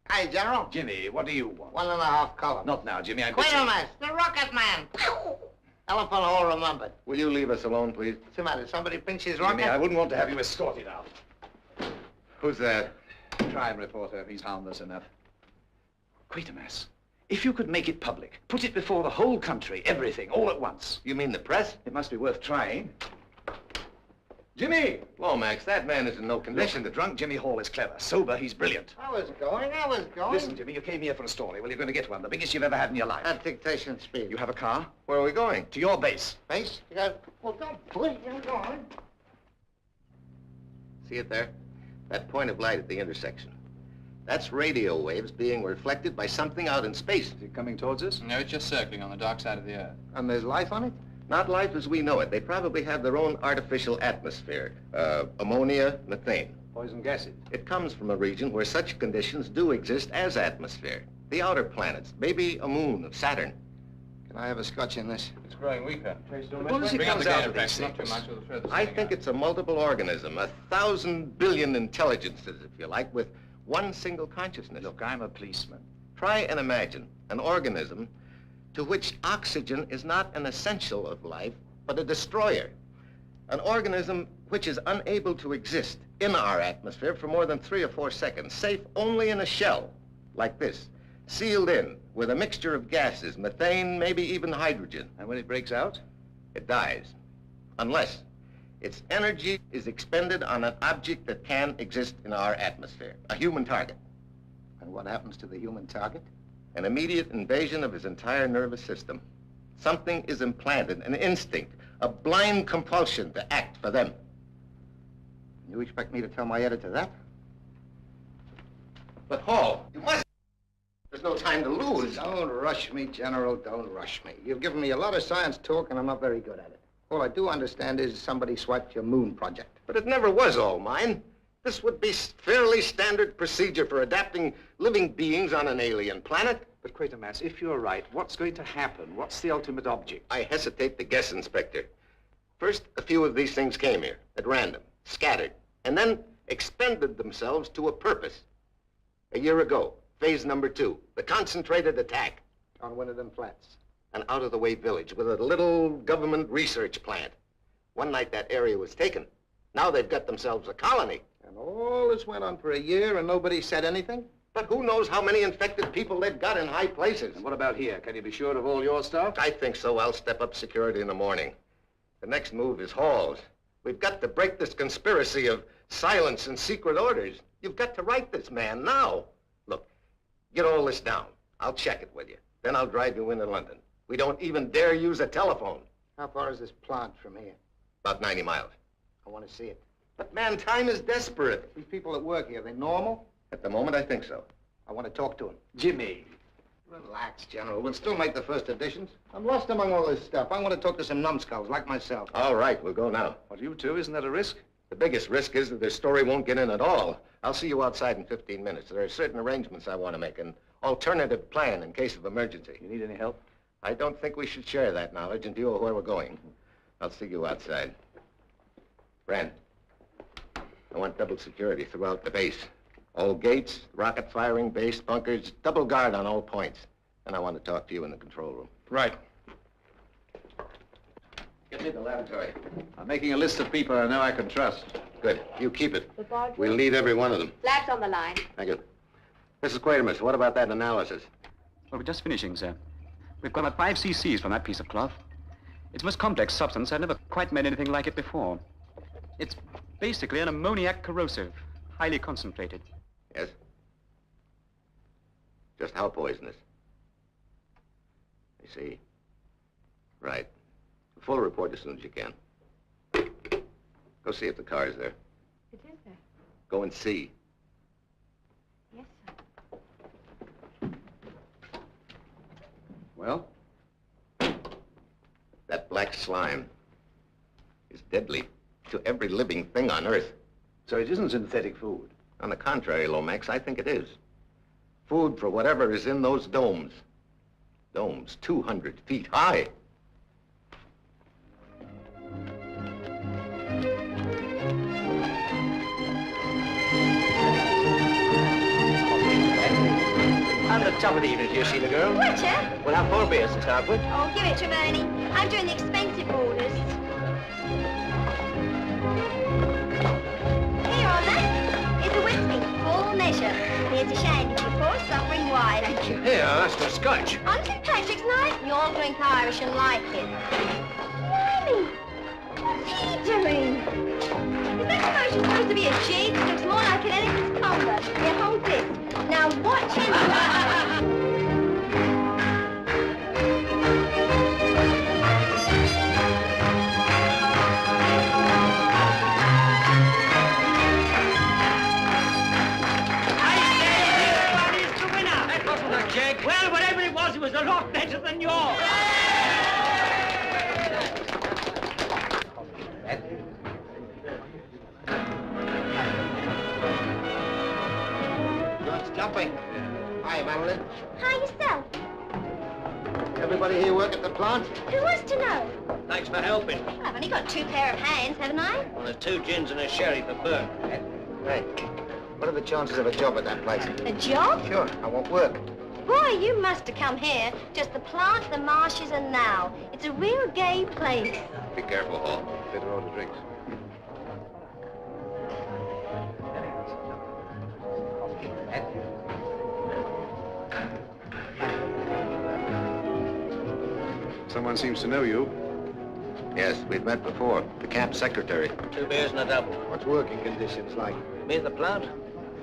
Hey, General. Jimmy, what do you want? 1.5 columns. Not now, Jimmy. I'm Quatermass, the rocket man. Elephant hole remembered. Will you leave us alone, please? What's the matter? Somebody pinch his rocket? Jimmy, I wouldn't want to have you escorted out. Who's that? Crime reporter. He's harmless enough. Quatermass, if you could make it public, put it before the whole country, everything, all at once. You mean the press? It must be worth trying. Jimmy! Lomax, that man is in no condition. Look, the drunk Jimmy Hall is clever. Sober, he's brilliant. I was going. Listen, Jimmy, you came here for a story. Well, you're going to get one, the biggest you've ever had in your life. At dictation speed. You have a car? Where are we going? To your base. Base? You got... Well, don't push. I'm going. See it there? That point of light at the intersection. That's radio waves being reflected by something out in space. Is it coming towards us? No, it's just circling on the dark side of the Earth. And there's life on it? Not life as we know it. They probably have their own artificial atmosphere. Ammonia, methane. Poison gases. It comes from a region where such conditions do exist as atmosphere. The outer planets, maybe a moon of Saturn. Can I have a scotch in this? It's growing weaker. Suppose it Bring up comes the out gator of packs, these not too things. much, or the thread I think it's a multiple organism, 1,000 billion intelligences, if you like, with one single consciousness. Look, I'm a policeman. Try and imagine an organism to which oxygen is not an essential of life, but a destroyer. An organism which is unable to exist in our atmosphere for more than 3 or 4 seconds, safe only in a shell, like this, sealed in with a mixture of gases, methane, maybe even hydrogen. And when it breaks out? It dies, unless its energy is expended on an object that can exist in our atmosphere, a human target. And what happens to the human target? An immediate invasion of his entire nervous system. Something is implanted, an instinct, a blind compulsion to act for them. You expect me to tell my editor that? But Hall, you must... There's no time to lose. Don't rush me, General, don't rush me. You've given me a lot of science talk, and I'm not very good at it. All I do understand is somebody swiped your moon project. But it never was all mine. This would be fairly standard procedure for adapting living beings on an alien planet. But Quatermass, if you're right, what's going to happen? What's the ultimate object? I hesitate to guess, Inspector. First, a few of these things came here, at random, scattered, and then expended themselves to a purpose. A year ago, phase number 2, the concentrated attack. On Winterden Flats. An out-of-the-way village with a little government research plant. One night that area was taken. Now they've got themselves a colony. And all this went on for a year and nobody said anything? But who knows how many infected people they've got in high places? And what about here? Can you be sure of all your stuff? I think so. I'll step up security in the morning. The next move is Hall's. We've got to break this conspiracy of silence and secret orders. You've got to write this man now. Look, get all this down. I'll check it with you. Then I'll drive you into London. We don't even dare use a telephone. How far is this plant from here? About 90 miles. I want to see it. But man, time is desperate. These people that work here, are they normal? At the moment, I think so. I want to talk to them. Jimmy. Relax, General. We'll still make the first editions. I'm lost among all this stuff. I want to talk to some numbskulls like myself. All right, we'll go now. What, you two? Isn't that a risk? The biggest risk is that their story won't get in at all. I'll see you outside in 15 minutes. There are certain arrangements I want to make, an alternative plan in case of emergency. You need any help? I don't think we should share that knowledge in view of where we're going. I'll see you outside. Brand, I want double security throughout the base. All gates, rocket firing, base, bunkers, double guard on all points. And I want to talk to you in the control room. Right. Get me the laboratory. I'm making a list of people I know I can trust. Good. You keep it. The boardroom? We'll need every one of them. Lab's on the line. Thank you. Mrs. Quatermass, what about that analysis? Well, we're just finishing, sir. We've got about 5 cc's from that piece of cloth. It's a most complex substance. I've never quite made anything like it before. It's basically an ammoniac corrosive, highly concentrated. Yes? Just how poisonous? I see. Right. Full report as soon as you can. Go see if the car is there. It is there. Go and see. Yes, sir. Well? That black slime is deadly to every living thing on Earth. So it isn't synthetic food? On the contrary, Lomax, I think it is. Food for whatever is in those domes. Domes 200 feet high. And the top of the evening, do you see the girl? Watcher? We'll have 4 beers to start with. Oh, give it to Bernie. I'm doing the expensive orders. Here, Arthur. Here's a whiskey, full measure. And here's a shandy for poor suffering wine. Thank you. Here, that's for scotch. On St. Patrick's night, you'll drink Irish and like it. Blimey! What's he doing? Is that commotion supposed to be a jig? It looks more like an elephant's combo. Here, hold this. Now watch him. Well, whatever it was a lot better than yours. Not jumping. Hi, Madeline. Hi, yourself. Everybody here work at the plant? Who was to know? Thanks for helping. Well, I've only got 2 pair of hands, haven't I? Well, there's 2 gins and a sherry for Bert. Hey, what are the chances of a job at that place? A job? Sure, I won't work. Boy, you must have come here. Just the plant, the marshes, and now. It's a real gay place. Be careful, Hall. Better order drinks. Someone seems to know you. Yes, we've met before. The camp secretary. 2 beers and a double. What's working conditions like? Me at the plant?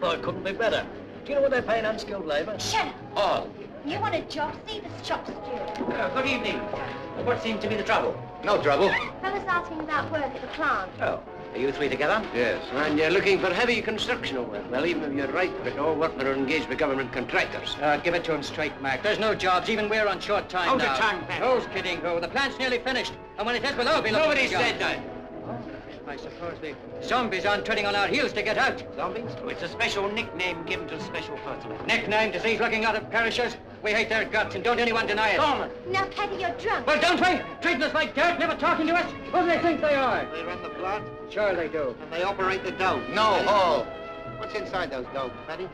Oh, it couldn't be better. Do you know what they pay in unskilled labor? Shut up. Oh. You want a job? See the shop steward. Good evening. What seems to be the trouble? No trouble. Fella's asking about work at the plant. Oh. Are you 3 together? Yes. And you're looking for heavy construction work. Well, even if you're right for it, all workmen are engaged with government contractors. Give it to him straight, Mac. There's no jobs. Even we're on short time Hold now. your tongue, Pat. Who's kidding who? The plant's nearly finished. And when it is, we'll all be looking Nobody for jobs. said that. I suppose the zombies aren't treading on our heels to get out. Zombies? Oh, it's a special nickname given to a special person. Nickname, disease looking out of parishes. We hate their guts, and don't anyone deny it. Dorman. Now, Paddy, you're drunk. Well, don't we? Treating us like dirt, never talking to us. Who do they think they are? They run the plant? Sure they do. And they operate the dome? No, Hall. What's inside those domes, Paddy?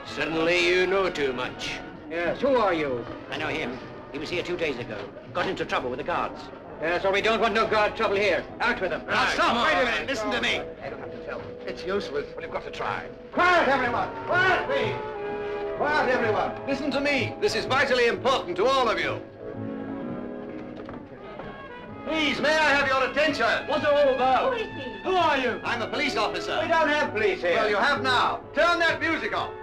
Suddenly you know too much. Yes, who are you? I know him. He was here 2 days ago. Got into trouble with the guards. Yes, well, we don't want no guard trouble here. Out with them. Now, stop! Wait a minute. Listen to me. It's useless. Well, you've got to try. Quiet, everyone! Quiet, please! Quiet, everyone! Listen to me. This is vitally important to all of you. Please, may I have your attention? What's it all about? Who is he? Who are you? I'm a police officer. We don't have police here. Well, you have now. Turn that music off.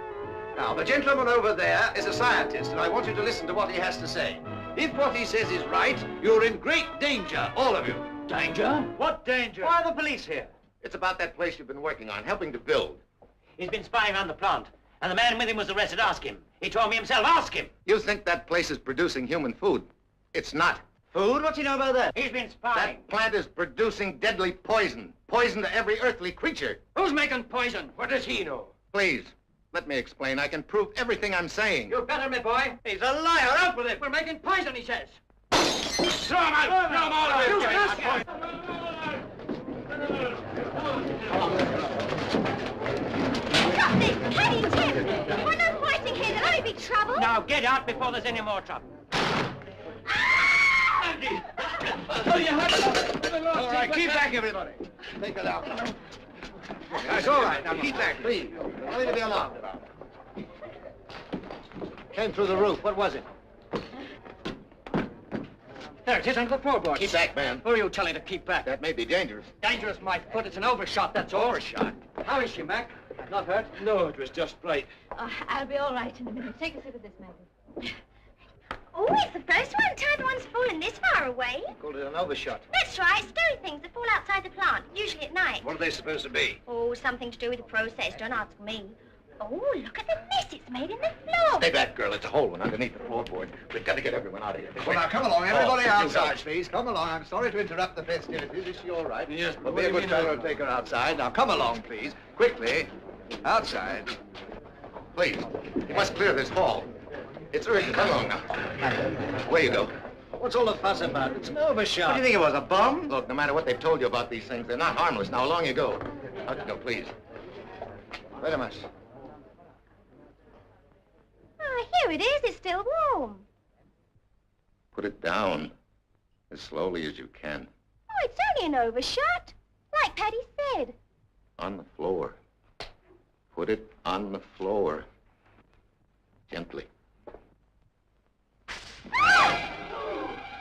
Now, the gentleman over there is a scientist, and I want you to listen to what he has to say. If what he says is right, you're in great danger, all of you. Danger? What danger? Why are the police here? It's about that place you've been working on, helping to build. He's been spying on the plant, and the man with him was arrested. Ask him. He told me himself. Ask him. You think that place is producing human food? It's not. Food? What's he know about that? He's been spying. That plant is producing deadly poison. Poison to every earthly creature. Who's making poison? What does he know? Please, let me explain. I can prove everything I'm saying. You better, me boy. He's a liar. Out with it. We're making poison, he says. Throw him out. Throw him all of Stop this! Paddy, Tim! We're not fighting here. There'll only be trouble. Now get out before there's any more trouble. All right, keep back, everybody. Take it out. That's all right. Now, keep back, please. Nothing to be alarmed about. Came through the roof. What was it? There it is under the floorboards. Keep back, man. Who are you telling to keep back? That may be dangerous. Dangerous, my foot. It's an overshot, that's all. Overshot? How is she, Mac? Not hurt? No, it was just fright. Oh, I'll be all right in a minute. Take a sip of this, Maggie. Oh, it's the first one. Time one's fallen this far away. Called it an overshot. That's right. Scary things that fall outside the plant, usually at night. What are they supposed to be? Oh, something to do with the process. Don't ask me. Oh, look at the mess it's made in the floor. Stay back, girl. It's a whole one underneath the floorboard. We've got to get everyone out of here. Well, now, come along, everybody Oh, outside, please. Come along. I'm sorry to interrupt the festivities. Is she all right? Yes, Well, be a good fellow and take her outside. Now, come along, please. Quickly. Outside. Please, you must clear this hall. It's urgent. Come along now. Where you go? What's all the fuss about? It's an overshot. What do you think it was, a bomb? Look, no matter what they've told you about these things, they're not harmless. Now, along you go. Out you go, please. Quatermass. Ah, here it is. It's still warm. Put it down as slowly as you can. Oh, it's only an overshot. Like Paddy said. On the floor. Put it on the floor. Gently.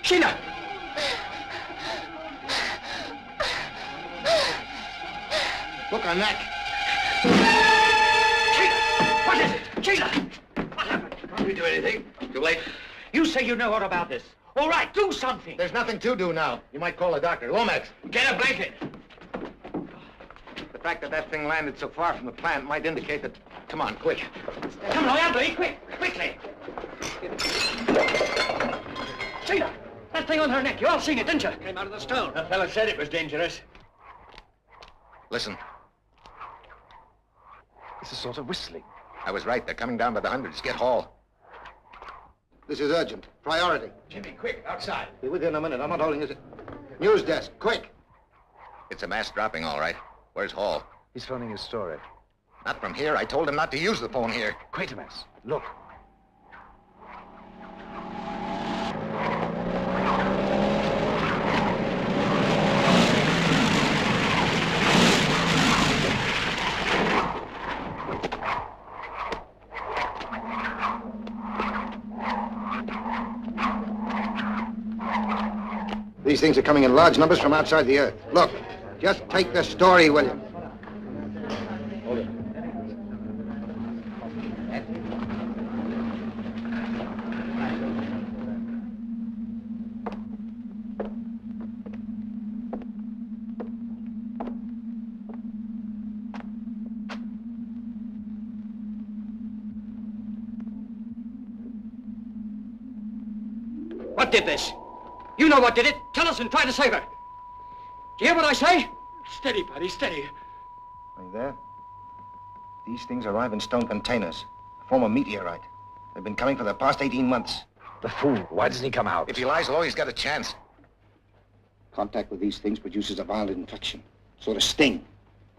Sheila! Look, her neck. Sheila! What is it? Sheila! What happened? Can't we do anything? Too late. You say you know all about this. All right, do something. There's nothing to do now. You might call a doctor. Lomax. Get a blanket. The fact that that thing landed so far from the plant might indicate that... Come on, quick. Come along, Anthony, quickly. Sheila, that thing on her neck, you all seen it, didn't you? Came out of the stone. The fella said it was dangerous. Listen. It's a sort of whistling. I was right. They're coming down by the hundreds. Get Hall. This is urgent. Priority. Jimmy, quick, outside. Be with you in a minute. I'm not holding this. News desk, quick. It's a mass dropping, all right. Where's Hall? He's phoning his story. Not from here. I told him not to use the phone here. Quatermass, look. These things are coming in large numbers from outside the Earth. Look, just take the story, will you? Hold it. What did this? You know what did it. Tell us and try to save her. Do you hear what I say? Steady, buddy, steady. Are you there? These things arrive in stone containers. A form of meteorite. They've been coming for the past 18 months. The fool. Why doesn't he come out? If he lies low, he's got a chance. Contact with these things produces a violent infection. Sort of sting.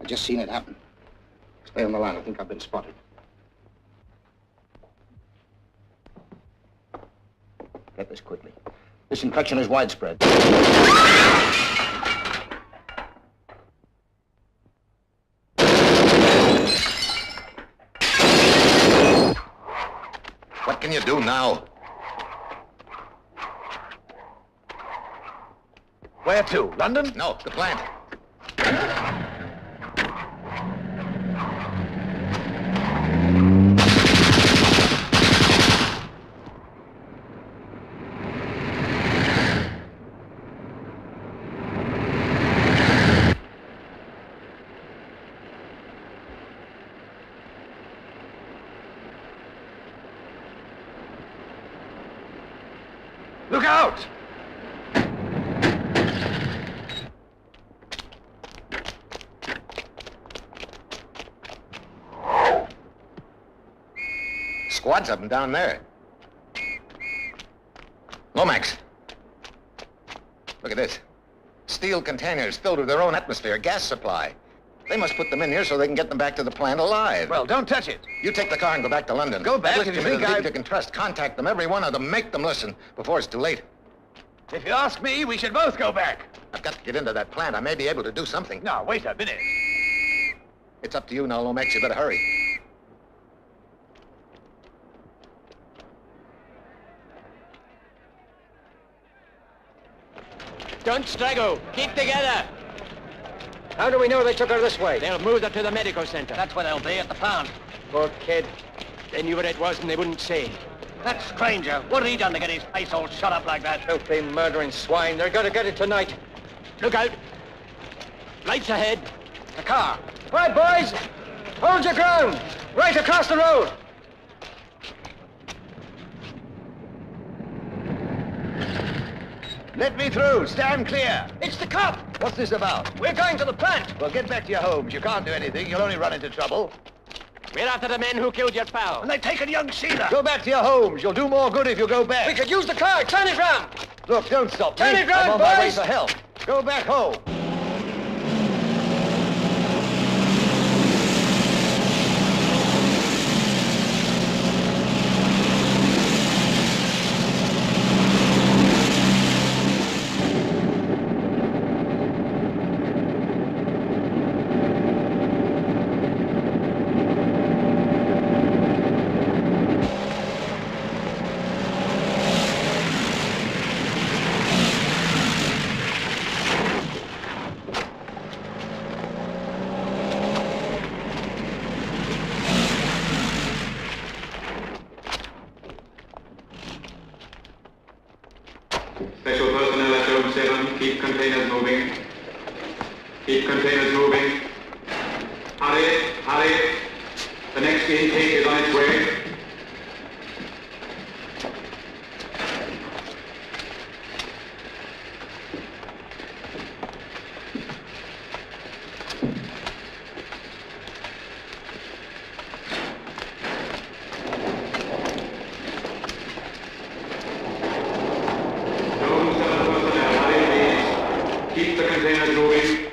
I've just seen it happen. Stay on the line. I think I've been spotted. Get this quickly. This infection is widespread. What can you do now? Where to? London? No, the plant. Look out! Squads of them down there. Lomax. Look at this. Steel containers filled with their own atmosphere, gas supply. They must put them in here so they can get them back to the plant alive. Well, don't touch it. You take the car and go back to London. Go back if you think you can trust. Contact them, every one of them. Make them listen before it's too late. If you ask me, we should both go back. I've got to get into that plant. I may be able to do something. Now, wait a minute. It's up to you now, Lomax. You better hurry. Don't straggle. Keep together. How do we know they took her this way? They'll move her to the medical center. That's where they'll be, at the pound. Poor kid. They knew what it was and they wouldn't say. That stranger, what had he done to get his face all shut up like that? Filthy, murdering swine. They're going to get it tonight. Look out. Lights ahead. The car. Right, boys. Hold your ground. Right across the road. Let me through. Stand clear. It's the cop. What's this about? We're going to the plant. Well, get back to your homes. You can't do anything. You'll only run into trouble. We're after the men who killed your pal. And they've taken young Sheila. Go back to your homes. You'll do more good if you go back. We could use the car. Turn it round. Look, don't stop me. Turn it round, I'm on my way boys. for help. Go back home. Special personnel at Zone 7, keep containers moving. Keep containers moving. Hurry, hurry. The next intake is on its way. Zone 7 personnel, hurry please. Keep the containers moving.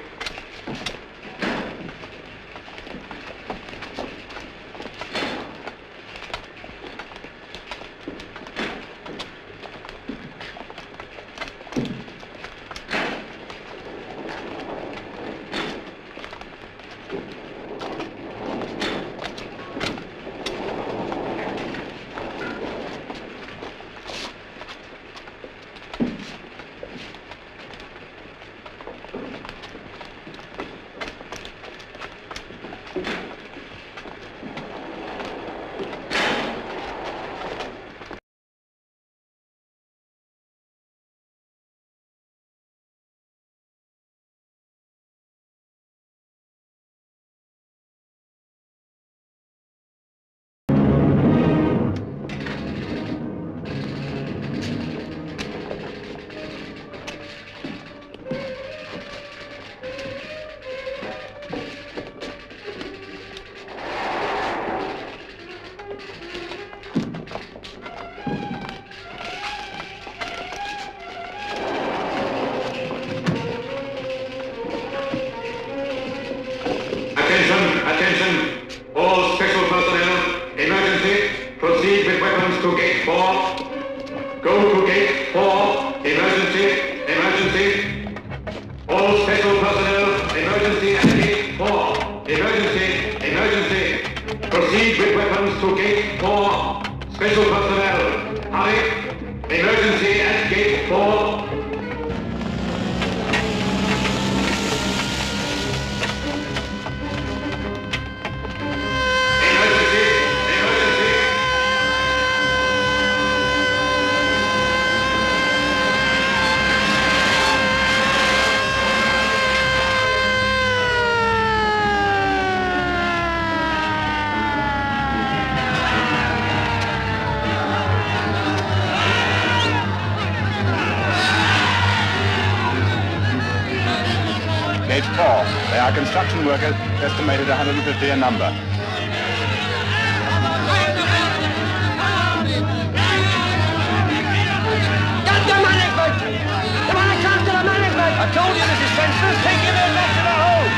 Attention, all special personnel, emergency, proceed with weapons to gate 4. Go to gate 4, emergency, emergency. All special personnel, emergency at gate 4, emergency, emergency. Proceed with weapons to gate 4. Special personnel, hurry, emergency at gate 4. Gate 4. They are construction workers, estimated 150 in number. Get the management! The man comes to the management! I told you this is senseless. Take him in back to the home!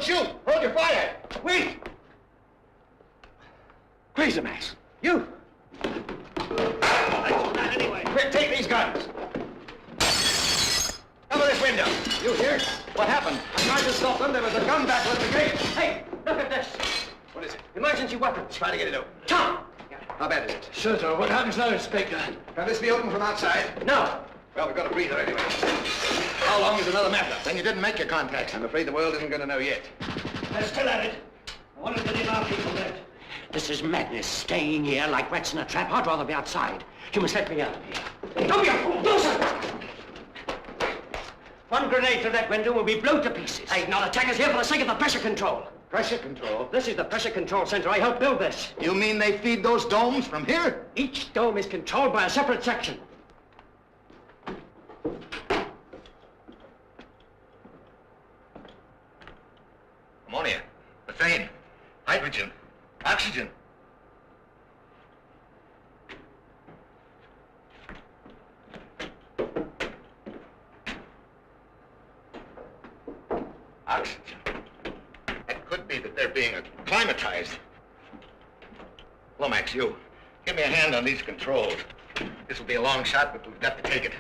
shoot! Hold your fire! Wait! Quatermass, you! Anyway. Quick, take these guns. Cover this window. You here? What happened? I tried to stop them. There was a gun battle at the gate. Hey, look at this. What is it? Emergency weapons. Try to get it open. Tom! How bad is it? Sir, what happens now, Inspector? Can this be opened from outside? No. Well, we've got a breather anyway. How long is another matter? Then you didn't make your contact. I'm afraid the world isn't going to know yet. They're still at it. I want to get in our people left. This is madness, staying here like rats in a trap. I'd rather be outside. You must let me out of here. Don't be a fool, do something! One grenade through that window will be blown to pieces. I not attack us here for the sake of the pressure control. Pressure control? This is the pressure control center. I helped build this. You mean they feed those domes from here? Each dome is controlled by a separate section. Ammonia, methane, hydrogen, oxygen. Oxygen. It could be that they're being acclimatized. Lomax, you, give me a hand on these controls. This will be a long shot, but we've got to take it.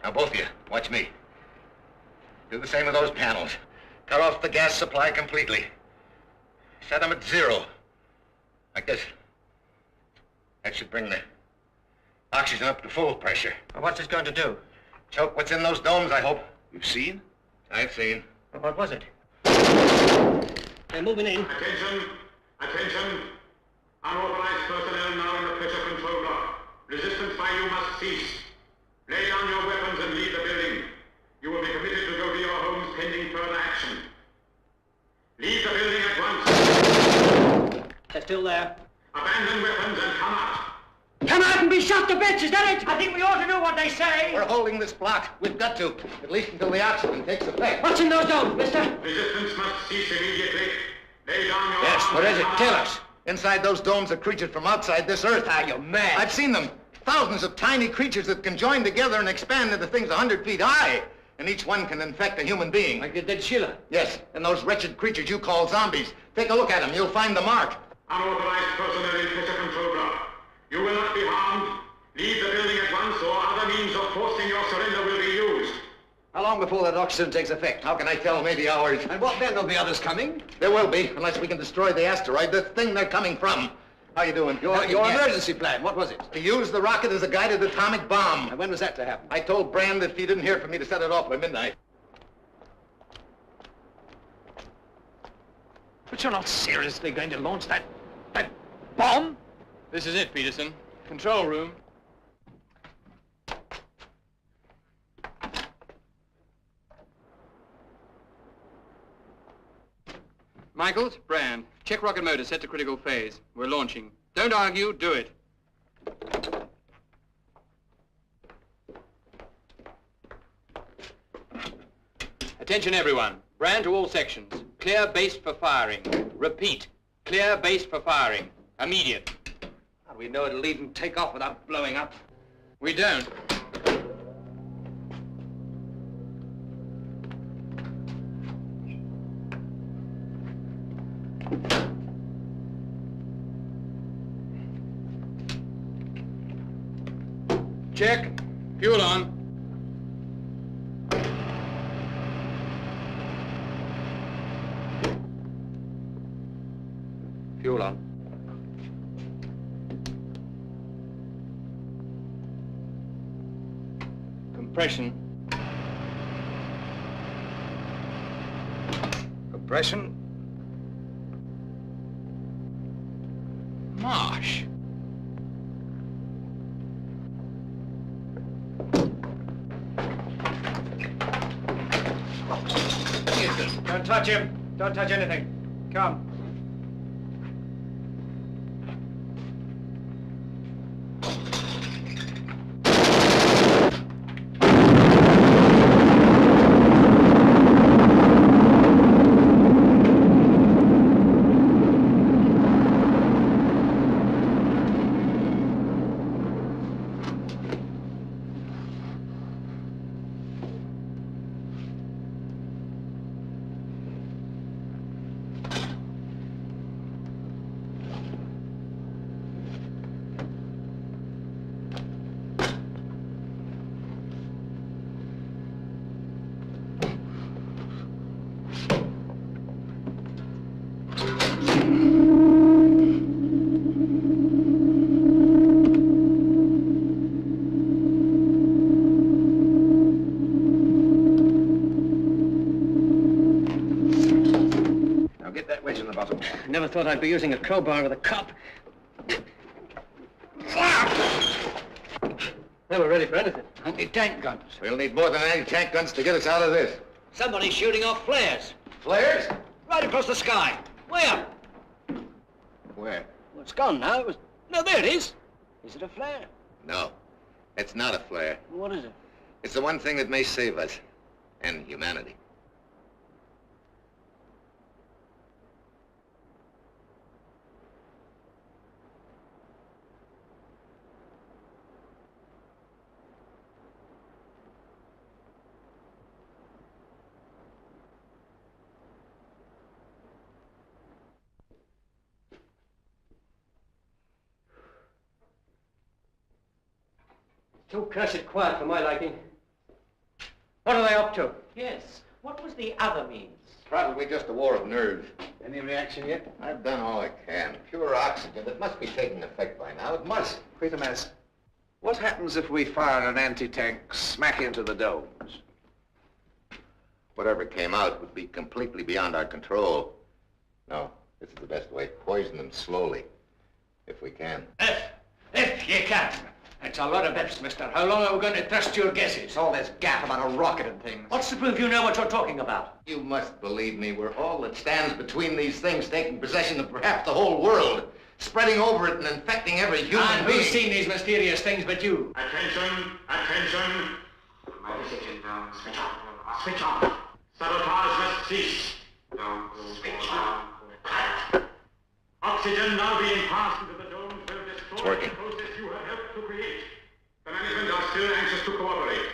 Now, both of you, watch me. Do the same with those panels. Cut off the gas supply completely. Set them at 0. Like this. That should bring the oxygen up to full pressure. Well, what's this going to do? Choke what's in those domes, I hope. You've seen? I've seen. Well, what was it? They're moving in. Attention! Attention! Unauthorized personnel now in the pressure control block. Resistance by you must cease. Lay down your weapons and leave the building. You will be permitted to go to your homes pending further action. Leave the building at once. They're still there. Abandon weapons and come out. Come out and be shot to bits, is that it? I think we ought to do what they say. We're holding this block. We've got to. At least until the oxygen takes effect. What's in those domes, mister? Resistance must cease immediately. Lay down your Yes, arms what is and it? come Tell out. us. Inside those domes are creatures from outside this earth. Ah, you're mad. I've seen them. Thousands of tiny creatures that can join together and expand into things 100 feet high. And each one can infect a human being. Like the dead Sheila. Yes, and those wretched creatures you call zombies. Take a look at them. You'll find the mark. Unauthorized personnel in pressure control block. You will not be harmed. Leave the building at once, or other means of forcing your surrender will be used. How long before that oxygen takes effect? How can I tell? Maybe hours. And what then? There'll be others coming? There will be, unless we can destroy the asteroid, the thing they're coming from. How you doing? Your Yes. emergency plan, what was it? To use the rocket as a guided atomic bomb. And when was that to happen? I told Brand that if he didn't hear from me to set it off by midnight. But you're not seriously going to launch that bomb? This is it, Peterson. Control room. Michaels, Brand, check rocket motor set to critical phase. We're launching. Don't argue, do it. Attention everyone. Brand to all sections. Clear base for firing. Repeat. Clear base for firing. Immediate. How do we know it'll even take off without blowing up? We don't. Check. Fuel on. Fuel on. Compression. Compression. Marsh. Don't touch him. Don't touch anything. Come. Never thought I'd be using a crowbar with a cop. Never ready for anything. Anti-tank guns. We'll need more than anti-tank guns to get us out of this. Somebody's shooting off flares. Flares? Right across the sky. Way up. Where? Well, it's gone now. It was... No, there it is. Is it a flare? No, it's not a flare. What is it? It's the one thing that may save us and humanity. Too cursed quiet for my liking. What are they up to? Yes. What was the other means? Probably just a war of nerves. Any reaction yet? I've done all I can. Pure oxygen. It must be taking effect by now. It must. Quatermass, what happens if we fire an anti-tank smack into the domes? Whatever came out would be completely beyond our control. No, this is the best way. Poison them slowly, if we can. If you can. It's a lot of ifs, mister. How long are we going to trust your guesses? All this gap about a rocket and things. What's to prove you know what you're talking about? You must believe me. We're all that stands between these things taking possession of perhaps the whole world, spreading over it and infecting every human and being. who's seen these mysterious things but you? Attention! Attention! Oxygen down. Switch off. Switch off. Sabotage must cease. Down. Switch off. Oxygen now being passed into the domes will destroy the process you have helped to create. The management are still anxious to cooperate.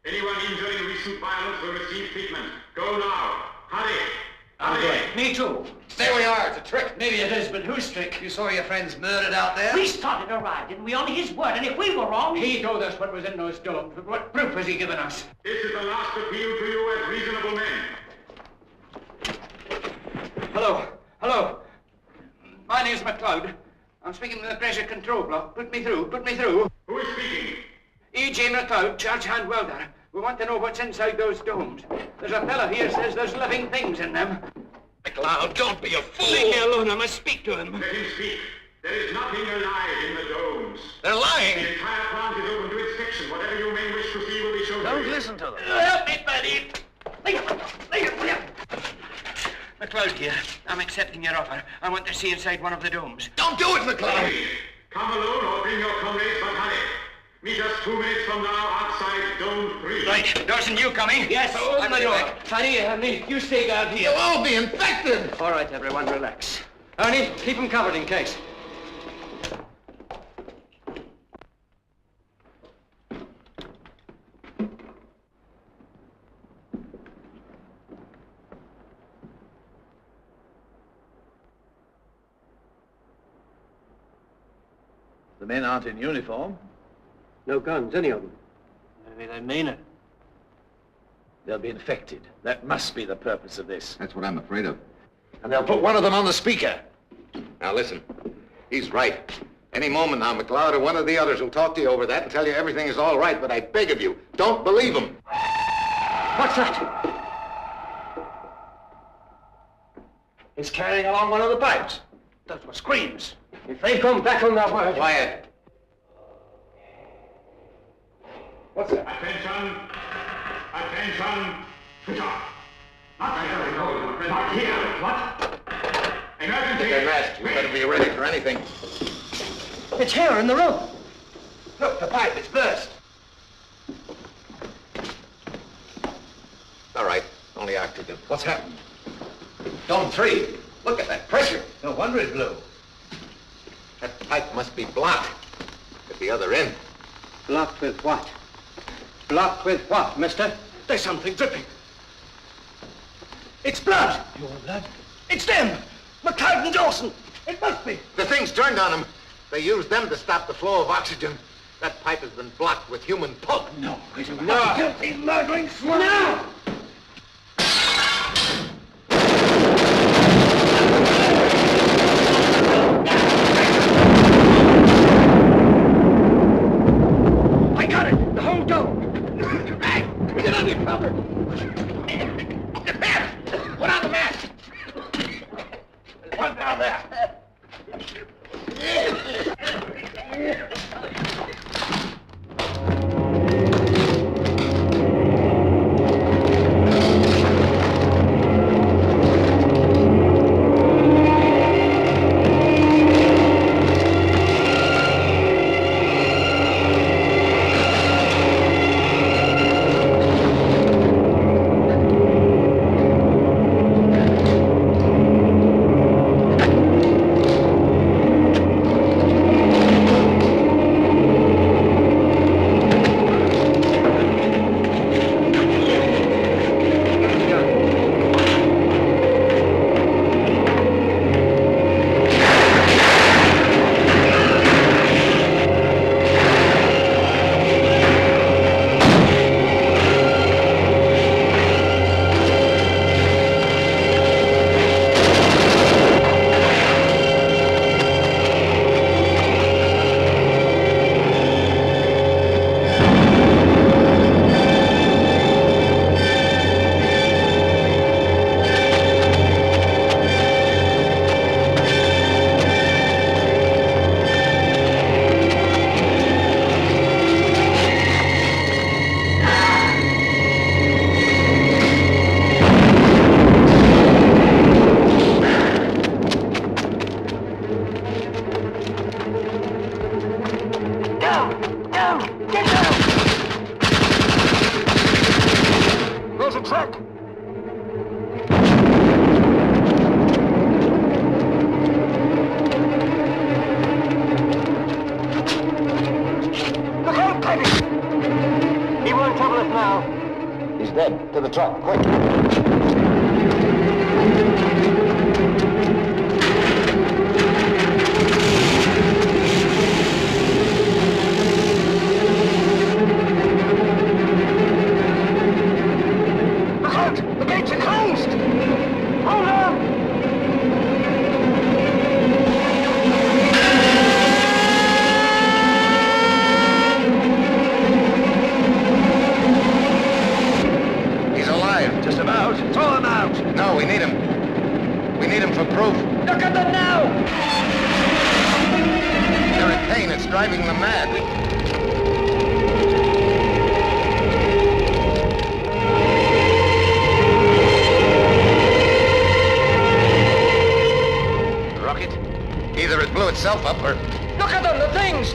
Anyone injured in recent violence will receive treatment. Go now. Hurry. I'm going. Me too. There we are. It's a trick. Maybe it is, but whose trick? You saw your friends murdered out there? We started a riot, didn't we? On his word, and if we were wrong... He told us what was in those domes, but what proof has he given us? This is the last appeal to you as reasonable men. Hello. Hello. My name's McLeod. I'm speaking with the pressure control block. Put me through. Put me through. Who is speaking? E.J. McLeod, charge hand welder. We want to know what's inside those domes. There's a fellow here says there's living things in them. McLeod, don't be a fool. Leave me alone. I must speak to him. Let him speak. There is nothing alive in the domes. They're lying. The entire plant is open to inspection. Whatever you may wish to see will be shown to you. Don't listen to them. Help me, buddy. McLeod here. I'm accepting your offer. I want to see inside one of the domes. Don't do it, McLeod. Come alone or bring your comrades, but hurry. Meet us 2 minutes from now outside Dome 3. Right. Dawson, you coming? Yes. Open the door. Fanny, Ernie, you stay guard here. You'll all be infected. All right, everyone, relax. Ernie, keep them covered in case. The men aren't in uniform. No guns, any of them. Maybe they mean it. They'll be infected. That must be the purpose of this. That's what I'm afraid of. And they'll put one of them on the speaker. Now listen, he's right. Any moment now, McLeod or one of the others will talk to you over that and tell you everything is all right, but I beg of you, don't believe him. What's that? He's carrying along one of the pipes. Those were screams. If they come back on that word... Quiet. What's that? Attention! Attention! Switch off! Not there! Not here! What? Emergency! Get that mask. You better be ready for anything. It's here in the room. Look, the pipe, it's burst. All right, only oxygen. What's happened? Dome 3. Look at that pressure. No wonder it blew. That pipe must be blocked at the other end. Blocked with what? Blocked with what, mister? There's something dripping. It's blood. Your blood? It's them. McLeod and Dawson. It must be. The thing's turned on them. They used them to stop the flow of oxygen. That pipe has been blocked with human pulp. No, wait a minute. No. Guilty murdering swine. No! I got it. The whole dome. Get under cover. What on the mask? One down there. Look! Look out, Clancy! He won't trouble us now. He's dead. To the truck, quick. Look out! The gates are closed! Hold on! He's alive. Just about. Throw him out. No, we need him. We need him for proof. Look at them now! They're in pain. It's driving them mad. Rocket? Either it blew itself up or... Look at them, the things!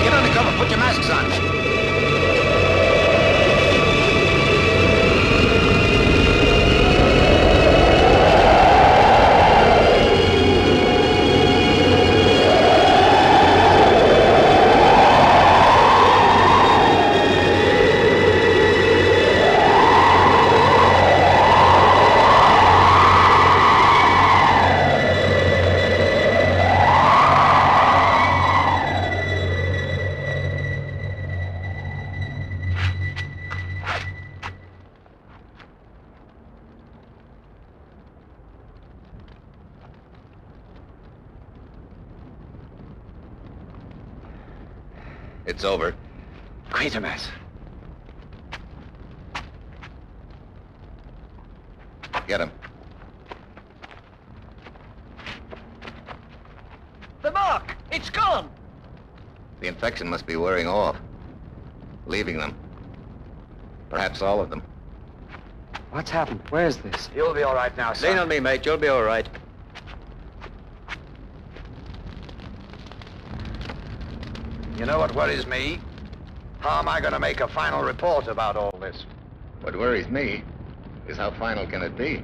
Get under cover. Put your masks on. It's over. Quatermass. Get him. The mark! It's gone! The infection must be wearing off. Leaving them. Perhaps all of them. What's happened? Where's this? You'll be all right now, son. Lean on me, mate. You'll be all right. You know what worries me? How am I going to make a final report about all this? What worries me is how final can it be?